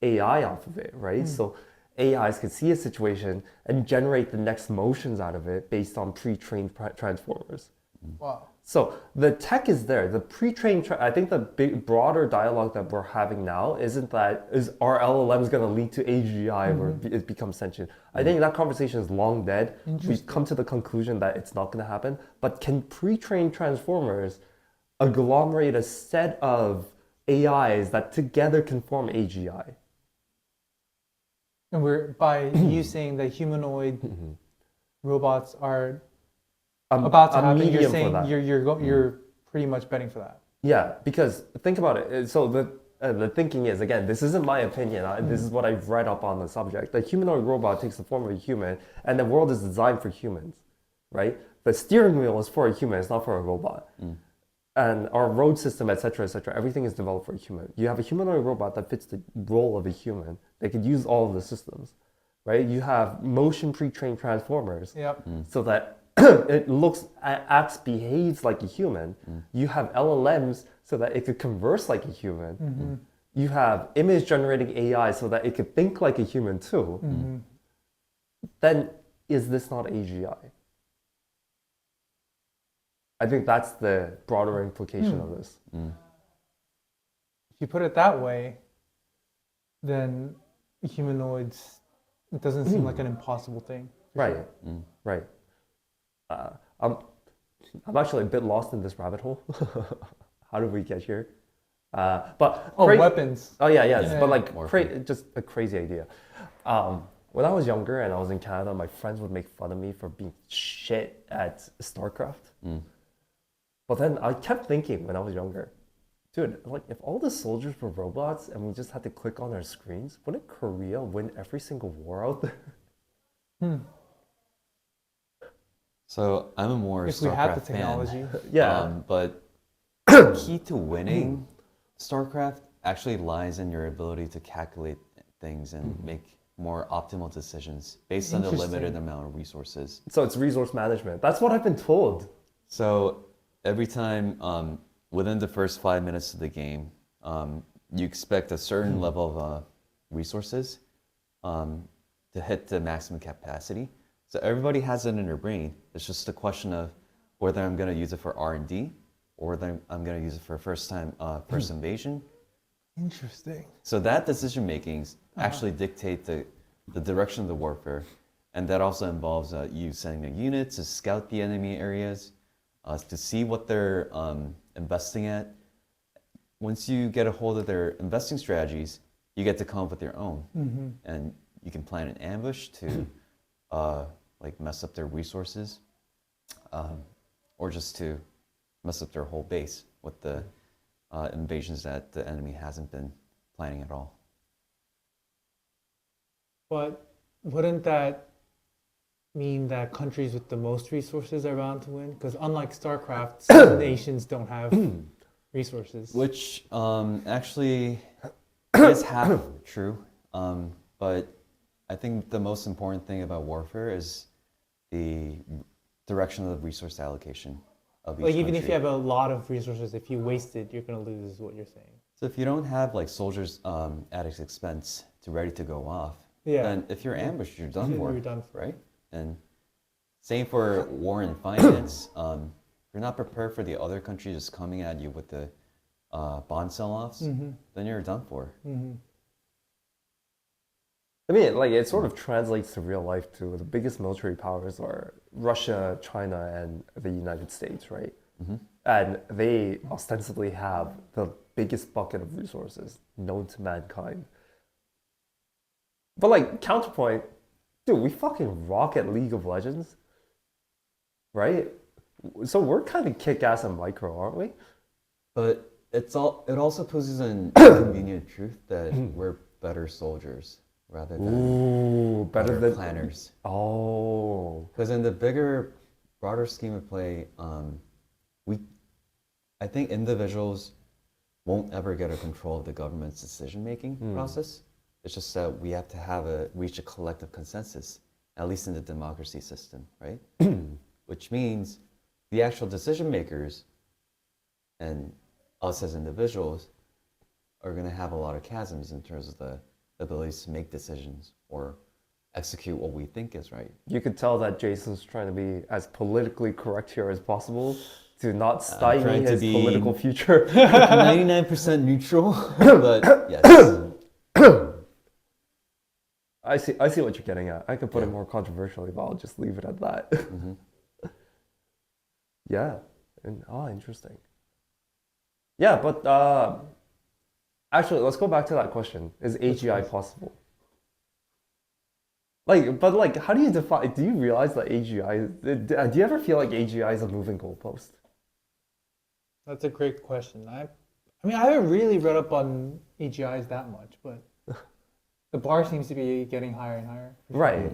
AI off of it, right? So AIs can see a situation and generate the next motions out of it based on pre-trained transformers. Wow. So the tech is there. The pre-trained, I think the big broader dialogue that we're having now isn't that is are LLMs going to lead to AGI where it becomes sentient. I think that conversation is long dead. We've come to the conclusion that it's not going to happen. But can pre-trained transformers agglomerate a set of AIs that together can form AGI? And we're by you saying that humanoid robots are about to happen. You're saying you're pretty much betting for that. Yeah, because think about it. So the thinking is, again, this isn't my opinion. This is what I've read up on the subject. The humanoid robot takes the form of a human, and the world is designed for humans, right? The steering wheel is for a human. It's not for a robot. And our road system, et cetera, everything is developed for a human. You have a humanoid robot that fits the role of a human. They could use all of the systems, right? You have motion pre-trained transformers so that it looks, acts, behaves like a human. You have LLMs so that it could converse like a human. You have image generating AI so that it could think like a human too. Then is this not AGI? I think that's the broader implication of this. If you put it that way, then humanoids, it doesn't seem like an impossible thing. Right, right. I'm actually a bit lost in this rabbit hole. How did we get here? But weapons. Oh yeah. But like just a crazy idea. When I was younger and I was in Canada, my friends would make fun of me for being shit at StarCraft. But then I kept thinking when I was younger, dude, like if all the soldiers were robots and we just had to click on our screens, wouldn't Korea win every single war out there? So I'm a more if StarCraft we had the fan. technology. But the key to winning StarCraft actually lies in your ability to calculate things and make more optimal decisions based on the limited amount of resources. So it's resource management. That's what I've been told. So every time within the first 5 minutes of the game, you expect a certain level of resources to hit the maximum capacity. So everybody has it in their brain. It's just a question of whether I'm going to use it for R&D or whether I'm going to use it for first invasion. Interesting. So that decision makings actually dictate the direction of the warfare. And that also involves you sending a unit to scout the enemy areas, to see what they're investing at. Once you get a hold of their investing strategies, you get to come up with your own. And you can plan an ambush to like mess up their resources, or just to mess up their whole base with the invasions that the enemy hasn't been planning at all. But wouldn't that mean that countries with the most resources are bound to win? Because unlike StarCraft, some nations don't have resources. Which actually is half true. But I think the most important thing about warfare is the direction of the resource allocation of each Like even country. if you have a lot of resources, if you waste it, you're going to lose, is what you're saying. So if you don't have like soldiers at its expense to ready to go off, Yeah. then if you're ambushed, you're done for. You're done for. Right? And same for war and finance. If you're not prepared for the other country just coming at you with the bond sell-offs, then you're done for. I mean, like it sort of translates to real life too. The biggest military powers are Russia, China, and the United States, right? And they ostensibly have the biggest bucket of resources known to mankind. But like counterpoint, dude, we fucking rock at League of Legends, right? So we're kind of kick-ass and micro, aren't we? But it also poses an inconvenient truth that we're better soldiers rather than Ooh, better than planners. Oh, Because in the bigger, broader scheme of play, I think individuals won't ever get a control of the government's decision-making process. It's just that we have to reach a collective consensus, at least in the democracy system, right? Which means the actual decision makers and us as individuals are going to have a lot of chasms in terms of the abilities to make decisions or execute what we think is right. you could tell that Jason's trying to be as politically correct here as possible to not stymie his political future. 99% neutral, but yes. I see what you're getting at. I could put it more controversially, but I'll just leave it at that. Yeah. Interesting. Yeah, but actually, let's go back to that question. Is AGI possible? But how do you define, do you realize that AGI, do you ever feel like AGI is a moving goalpost? That's a great question. I mean, I haven't really read up on AGIs that much, but the bar seems to be getting higher and higher. Right.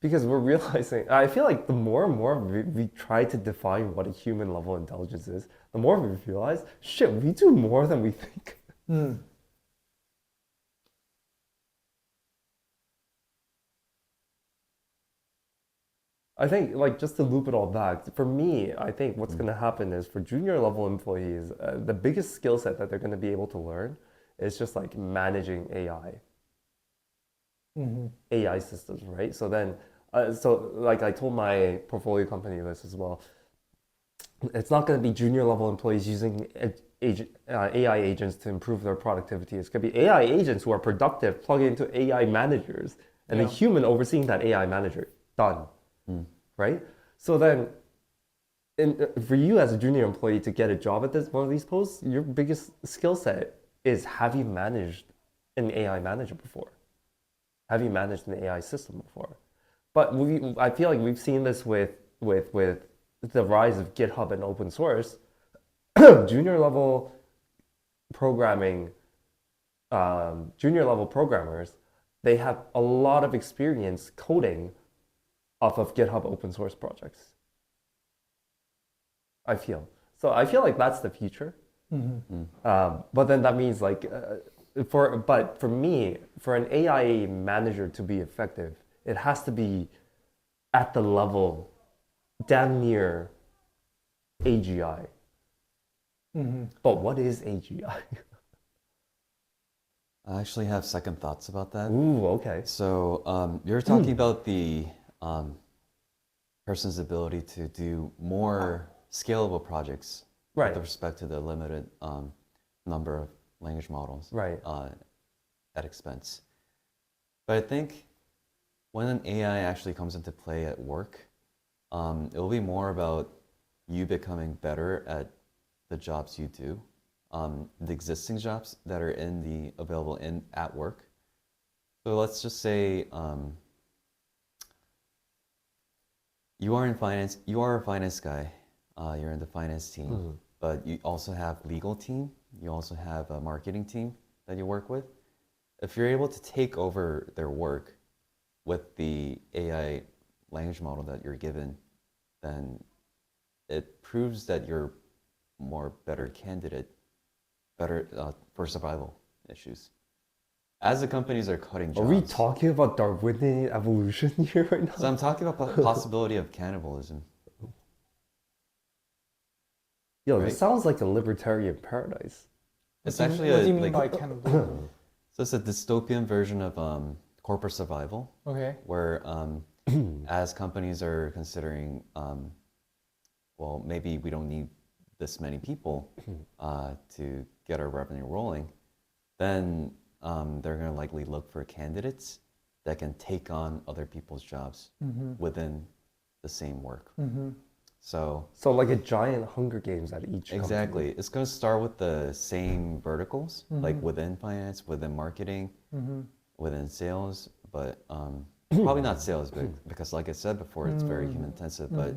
Because we're realizing, I feel like the more and more we try to define what a human level intelligence is, the more we realize, shit, we do more than we think. I think, like, just to loop it all back, for me, I think what's going to happen is for junior level employees, the biggest skill set that they're going to be able to learn is just like managing AI. AI systems, right? So then, like I told my portfolio company this as well, it's not going to be junior level employees using AI agents to improve their productivity. It's going to be AI agents who are productive, plug into AI managers, and a human overseeing that AI manager. Done. Right? So then, for you as a junior employee to get a job at one of these posts, your biggest skill set is, have you managed an AI manager before? Have you managed an AI system before? But I feel like we've seen this with the rise of GitHub and open source. Junior level programmers, they have a lot of experience coding off of GitHub open source projects. I feel like that's the future. But then that means for me, for an AI manager to be effective, it has to be at the level damn near AGI. But what is AGI? I actually have second thoughts about that. Ooh, okay. So you're talking about the person's ability to do more scalable projects with respect to the limited number of language models at expense. But I think when an AI actually comes into play at work, it will be more about you becoming better at the jobs you do, the existing jobs that are available at work. So let's just say you are in finance. You are a finance guy. You're in the finance team, but you also have legal team. You also have a marketing team that you work with. If you're able to take over their work with the AI language model that you're given, then it proves that you're better candidate, for survival issues. As the companies are cutting jobs. Are we talking about Darwinian evolution here right now? So I'm talking about the possibility of cannibalism. Yo, this sounds like a libertarian paradise. It's actually what do you mean by cannibalism? So it's a dystopian version of corporate survival. Okay. Where as companies are considering, well, maybe we don't need this many people to get our revenue rolling, then they're going to likely look for candidates that can take on other people's jobs within the same work. So like a giant Hunger Games at each company. exactly, it's going to start with the same verticals, like Mm-hmm. within finance, within marketing, Mm-hmm. within sales, but probably not sales, but because like I said before, it's very human intensive. But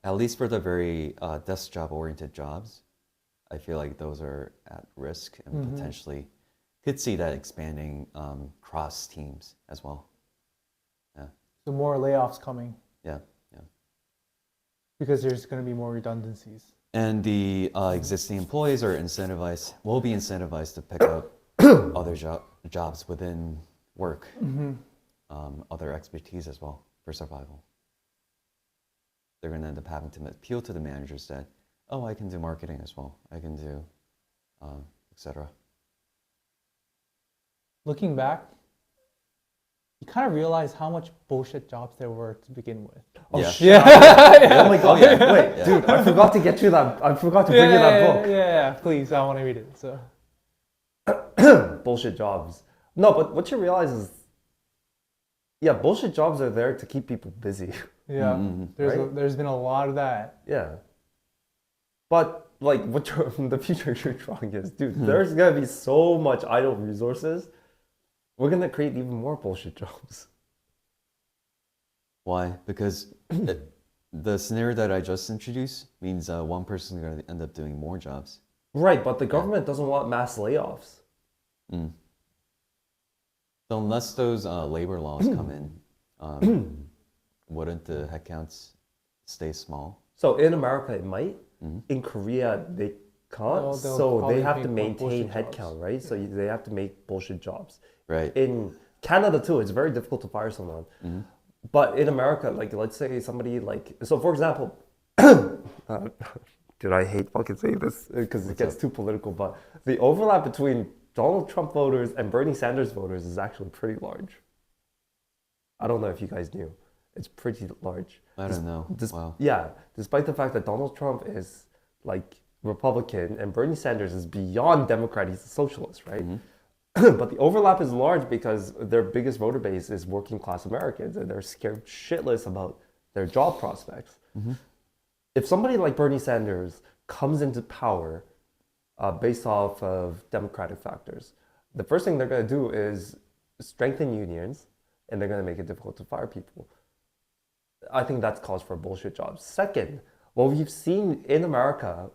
at least for the very desk job oriented jobs, I feel like those are at risk and potentially could see that expanding cross teams as well. Yeah, So more layoffs coming yeah, yeah. because there's going to be more redundancies. And the existing employees will be incentivized to pick up other jobs within work, other expertise as well for survival. They're going to end up having to appeal to the managers that, oh, I can do marketing as well. I can do, etc. Looking back, you kind of realize how much bullshit jobs there were to begin with. Oh, Yeah. shit. Yeah. Oh my god. yeah. Wait, Yeah. dude, I forgot to get you that. I forgot to bring you that book. Yeah, please, I want to read it. So Bullshit jobs. No, but what you realize is, yeah, bullshit jobs are there to keep people busy. yeah, Right? there's been a lot of that. Yeah. But like the future you're drawing is, dude, there's gonna be so much idle resources. We're gonna create even more bullshit jobs. Why? Because the scenario that I just introduced means one person is going to end up doing more jobs. Right, but the government doesn't want mass layoffs. So unless those labor laws come in, wouldn't the headcounts stay small? So in America it might. In Korea they can't. Well, they'll So they probably have to make more maintain bullshit jobs. headcount, right? So they have to make bullshit jobs. Right. In Canada too, it's very difficult to fire someone. But in America, like let's say somebody like, so for example, dude, I hate fucking saying this because it gets too political, but the overlap between Donald Trump voters and Bernie Sanders voters is actually pretty large. I don't know if you guys knew. It's pretty large. I don't know. Wow. Yeah, despite the fact that Donald Trump is like Republican and Bernie Sanders is beyond Democrat, he's a socialist, right? But the overlap is large because their biggest voter base is working class Americans and they're scared shitless about their job prospects. If somebody like Bernie Sanders comes into power based off of democratic factors, the first thing they're going to do is strengthen unions and they're going to make it difficult to fire people. I think that's cause for bullshit jobs. Second, what we've seen in America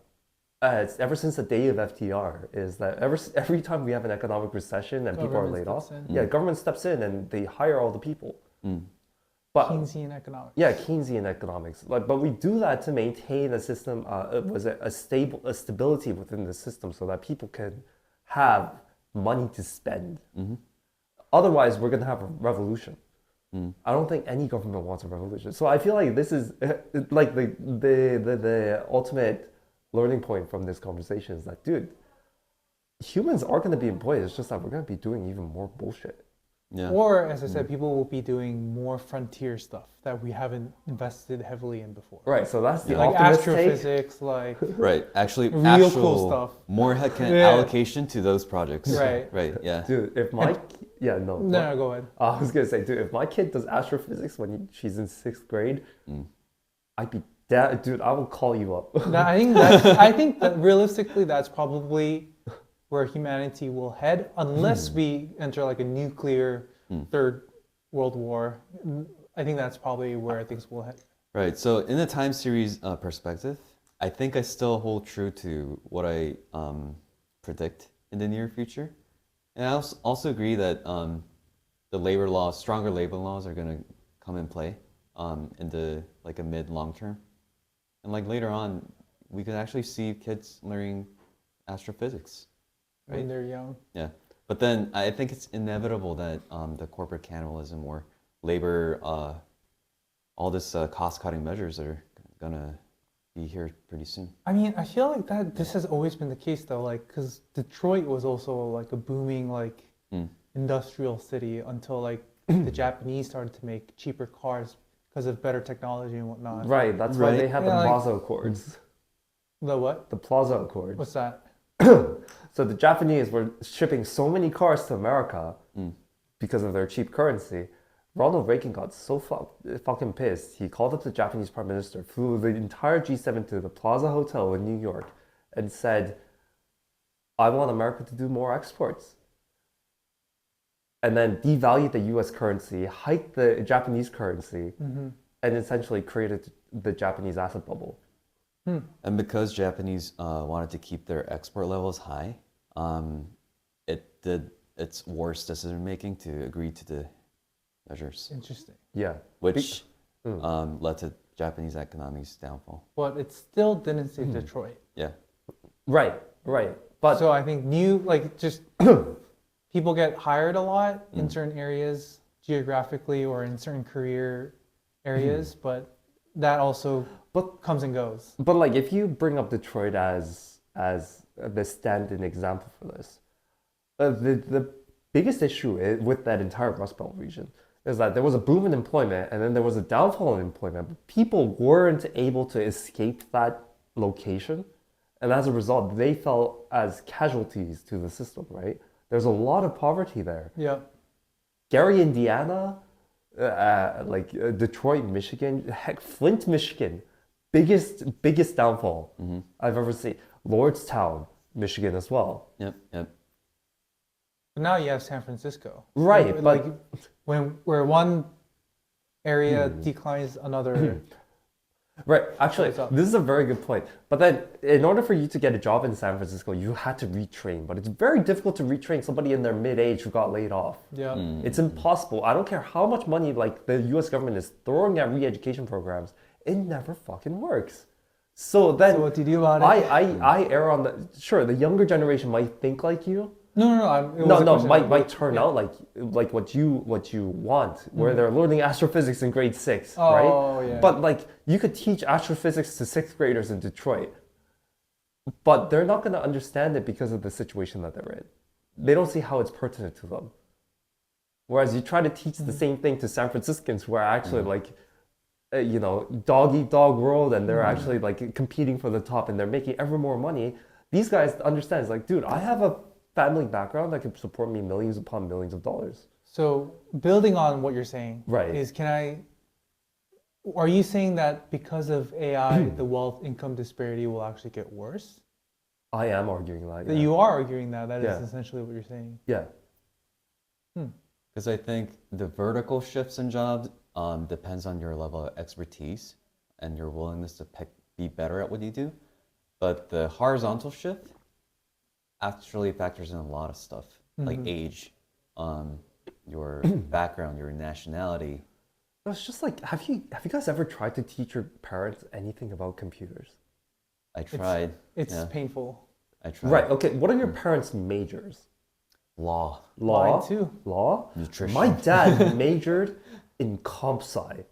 ever since the day of FDR is that every time we have an economic recession and people are laid off, government steps in and they hire all the people. But Keynesian economics. yeah, Keynesian economics. But we do that to maintain a system, a stability within the system, so that people can have money to spend. Otherwise, we're gonna have a revolution. I don't think any government wants a revolution. So I feel like this is like the ultimate learning point from this conversation is that, dude, humans are going to be employed. It's just that we're going to be doing even more bullshit. Yeah. Or, as I said, people will be doing more frontier stuff that we haven't invested heavily in before. Right. So that's the Like optimist take. astrophysics, like Right. Actually, Real cool stuff. More headcount Yeah. allocation to those projects. Right. Right. Yeah. Dude, if my no, go ahead. I was gonna say, dude, if my kid does astrophysics when she's in 6th grade, I'd be dude. I will call you up. No, I think that realistically, that's probably where humanity will head, unless we enter like a nuclear third world war. I think that's probably where things will head. Right. So in the time series perspective, I think I still hold true to what I predict in the near future. And I also agree that the stronger labor laws are going to come in play in the like a mid-long term. And like later on, we could actually see kids learning astrophysics. Right? When they're young. Yeah. But then I think it's inevitable that the corporate cannibalism or labor, all this cost-cutting measures are going to be here pretty soon. I mean, I feel like that this has always been the case though, like, because Detroit was also like a booming like industrial city until like the Japanese started to make cheaper cars because of better technology and whatnot. Right. That's why they have the like- Plaza Accords. The what? The Plaza Accords. What's that? So the Japanese were shipping so many cars to America because of their cheap currency Ronald Reagan got so fucking pissed. He called up the Japanese prime minister, flew the entire G7 to the Plaza Hotel in New York, and said, I want America to do more exports. And then devalued the US currency, hiked the Japanese currency, and essentially created the Japanese asset bubble. And because Japanese wanted to keep their export levels high, it did its worst decision making to agree to the measures, Interesting. Yeah. which led to Japanese economy's downfall. But it still didn't save Detroit. Yeah. Right. But So I think just people get hired a lot in certain areas geographically or in certain career areas, but that also comes and goes. But like, if you bring up Detroit as the stand-in example for this, the biggest issue with that entire Rust Belt region is that there was a boom in employment and then there was a downfall in employment. But people weren't able to escape that location, and as a result, they fell as casualties to the system. Right? There's a lot of poverty there. Yeah. Gary, Indiana, Detroit, Michigan, heck, Flint, Michigan, biggest downfall I've ever seen. Lordstown, Michigan as well. Yep. But now you have San Francisco. Right, Like but where one area declines, another. right, actually, What's up? this is a very good point. But then, in order for you to get a job in San Francisco, you had to retrain. But it's very difficult to retrain somebody in their mid-age who got laid off. Yeah. It's impossible. I don't care how much money like the U.S. government is throwing at re-education programs. It never fucking works. So then, So what do you do about it? I err on the younger generation might think like you. No. Might turn out like what you want, where they're learning astrophysics in grade 6, Oh, right? yeah. But like, you could teach astrophysics to 6th graders in Detroit, but they're not going to understand it because of the situation that they're in. They don't see how it's pertinent to them. Whereas you try to teach the same thing to San Franciscans who are actually dog eat dog world, and they're actually like competing for the top, and they're making ever more money. These guys understand. It's like, dude, I have a family background that can support me millions upon millions of dollars. So building on what you're saying, Right. Are you saying that because of AI, the wealth income disparity will actually get worse? I am arguing that. Yeah. You are arguing that. That is Yeah. essentially what you're saying. Yeah. Because I think the vertical shifts in jobs depends on your level of expertise and your willingness to be better at what you do. But the horizontal shift actually factors in a lot of stuff, like age, your background, your nationality. It's just like, have you guys ever tried to teach your parents anything about computers? I tried. It's painful. I tried. Right. Okay. What are your parents' majors? Law. Law. Mine too. Law. Nutrition. My dad majored in comp sci.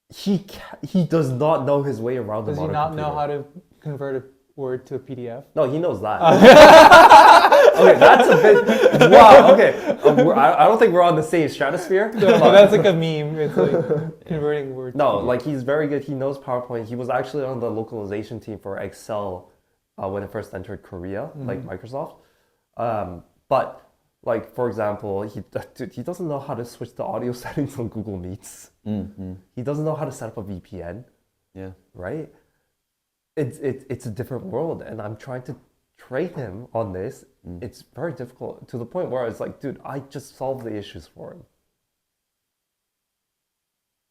He does not know his way around Does the he modern not computer. know how to convert a word to a PDF? No, he knows that. Okay, that's a bit. Wow. Okay, I don't think we're on the same stratosphere. No, that's like a meme. It's like converting words. No, like he's very good. He knows PowerPoint. He was actually on the localization team for Excel when it first entered Korea, like Microsoft. But like, for example, he doesn't know how to switch the audio settings on Google Meets. He doesn't know how to set up a VPN. Yeah. Right? It's a different world, and I'm trying to train him on this. It's very difficult to the point where it's like, dude, I just solved the issues for him.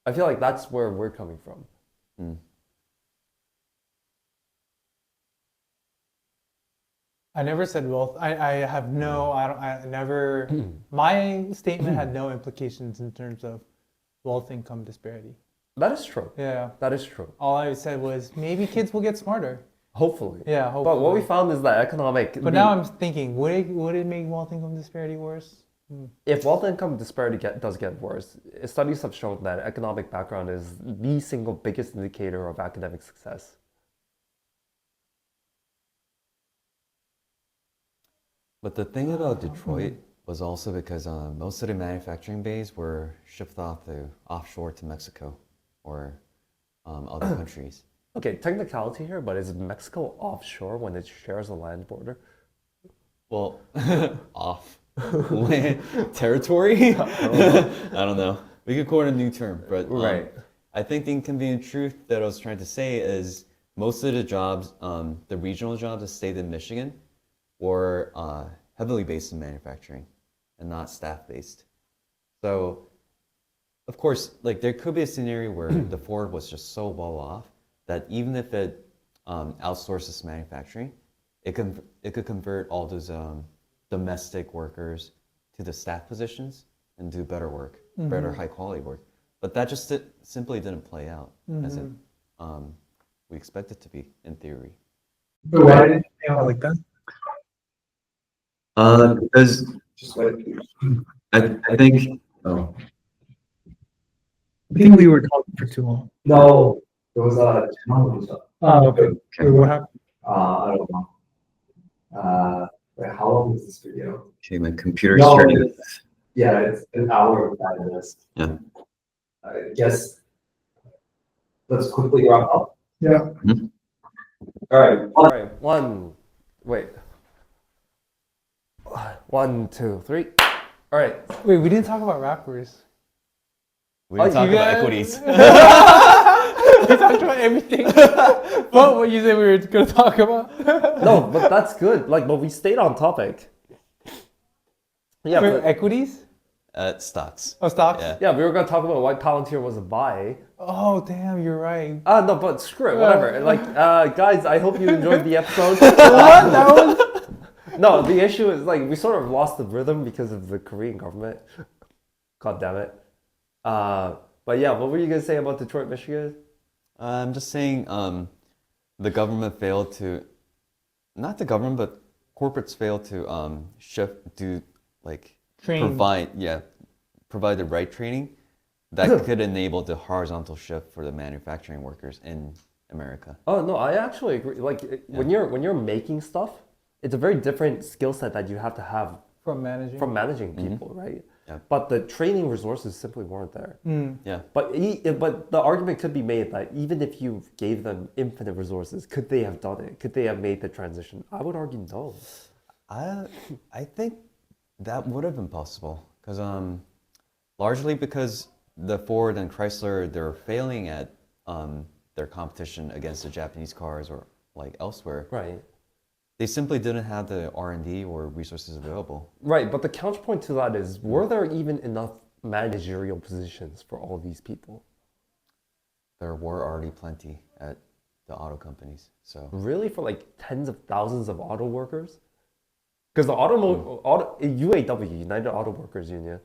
I feel like that's where we're coming from. I never said wealth. I have no. I never. My statement had no implications in terms of wealth income disparity. That is true. Yeah. That is true. All I said was maybe kids will get smarter. Hopefully. Yeah, But what we hopefully. found is that But now I'm thinking, would it make wealth income disparity worse? if wealth income disparity does get worse, studies have shown that economic background is the single biggest indicator of academic success. But the thing about Detroit was also because most of the manufacturing bays were shipped offshore to Mexico or other countries. Okay, technicality here, but is Mexico offshore when it shares a land border? Well, off. land territory. I don't know. We could coin a new term, but Right. I think the inconvenient truth that I was trying to say is most of the jobs, the regional jobs that stayed in Michigan, were heavily based in manufacturing and not staff based. So, of course, like there could be a scenario where the Ford was just so well off that even if it outsources manufacturing, it could convert all those domestic workers to the staff positions and do better work, better high quality work. But that just simply didn't play out as it we expect it to be in theory. But why did it play out like that? Because Just like, I think oh, I think we were talking for too long. no, there was a technology stuff. Oh, okay. Wait, what happened? I don't know. Wait, how long is this video? okay, my computer No, started. Yeah, it's an hour and 5 minutes. Yeah. I guess let's quickly wrap up. Yeah. All right. All right, wait. 1, 2, 3. All right. Wait, we didn't talk about rappers. We didn't talk you about guys- equities. We talked about everything. But what you said we were going to talk about? No, but that's good. Like, but we stayed on topic. Yeah, Wait, but, equities? Stocks. Oh, stocks? Yeah. yeah, we were gonna talk about why Palantir was a buy. Oh, damn, you're right. No, but screw it, whatever. Like, guys, I hope you enjoyed the episode. What? That was... No, the issue is like we sort of lost the rhythm because of the Korean government. God damn it. But yeah, what were you gonna say about Detroit, Michigan? I'm just saying the government failed to, not the government, but corporates failed to Train. provide the right training that could enable the horizontal shift for the manufacturing workers in America. Oh no, I actually agree. Like when you're making stuff, it's a very different skill set that you have to have From managing. from managing people, right? Yeah. But the training resources simply weren't there. Yeah. But the argument could be made that even if you gave them infinite resources, could they have done it? Could they have made the transition? I would argue no. I think that would have been possible because largely because the Ford and Chrysler, they're failing at their competition against the Japanese cars or like elsewhere. Right. They simply didn't have the R&D or resources available. Right, but the counterpoint to that is, were there even enough managerial positions for all these people? There were already plenty at the auto companies. So Really, for like tens of thousands of auto workers? Because the UAW, United Auto Workers Union,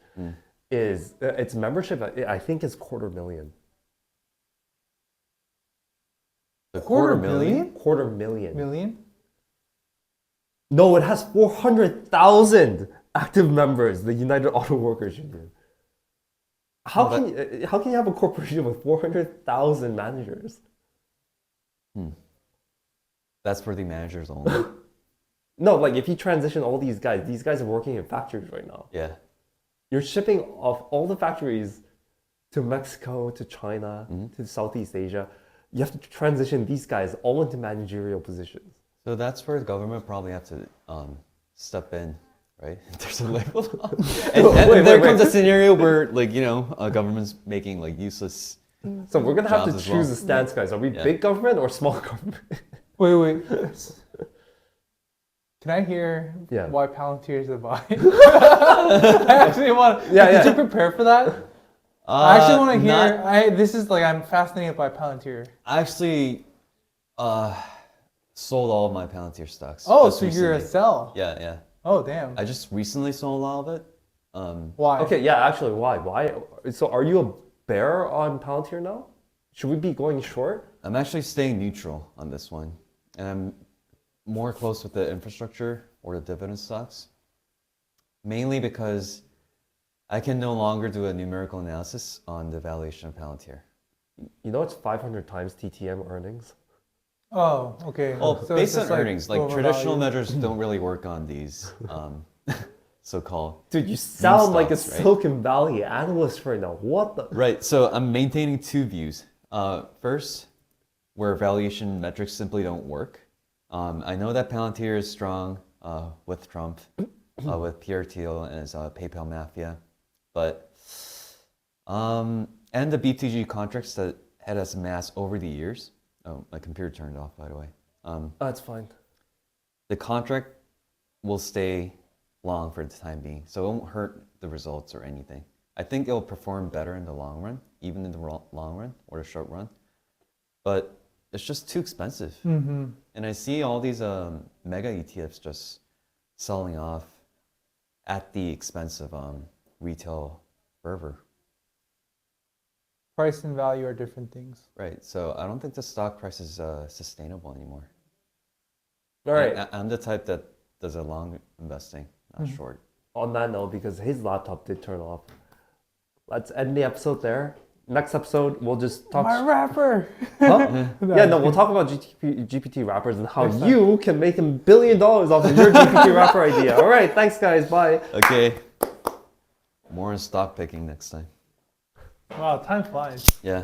is its membership, I think, is 250,000. the Quarter million? 250,000. Million? No, it has 400,000 active members, the United Auto Workers Union. How can you have a corporation with 400,000 managers? That's for the managers only. No, like if you transition all these guys are working in factories right now. Yeah. You're shipping off all the factories to Mexico, to China, to Southeast Asia. You have to transition these guys all into managerial positions. So that's where the government probably have to step in, right? There's a label. And there comes a scenario where, like, you know, a government's making like useless. So we're gonna have to Jobs as choose well. a stance, guys. Are we Yeah. big government or small government? Wait. Can I hear Yeah. why Palantir is a buy? I actually want. Yeah, Did yeah. you prepare for that? I actually want to hear. Not- This is like I'm fascinated by Palantir. I actually sold all of my Palantir stocks. Oh, just so you're a recently. sell. Yeah. Oh, damn. I just recently sold all of it. Why? Okay, yeah, actually, why? Why? So are you a bear on Palantir now? Should we be going short? I'm actually staying neutral on this one, and I'm more close with the infrastructure or the dividend stocks, mainly because I can no longer do a numerical analysis on the valuation of Palantir. You know it's 500 times TTM earnings. Oh, okay. Well, So based it's on just, like, earnings, like traditional overvalued. measures don't really work on these so-called. Dude, you sound like a stocks, right? Silicon Valley analyst right now. What the? Right, so I'm maintaining two views. First, where valuation metrics simply don't work. I know that Palantir is strong with Trump, with Pierre Thiel and his PayPal mafia, but and the BTG contracts that had us amassed over the years. Oh, my computer turned off, by the way. That's fine. The contract will stay long for the time being, so it won't hurt the results or anything. I think it'll perform better in the long run, even in the long run or the short run, but it's just too expensive. And I see all these mega ETFs just selling off at the expense of retail fervor. Price and value are different things. Right, so I don't think the stock price is sustainable anymore. All right. I'm the type that does a long investing, not short. On that note, because his laptop did turn off, let's end the episode there. Next episode, we'll just talk. My rapper. Huh? Yeah, no, we'll talk about GPT rappers and how you can make $1 billion off of your GPT rapper idea. All right, thanks, guys. Bye. Okay, more on stock picking next time. Wow, time flies. Yeah.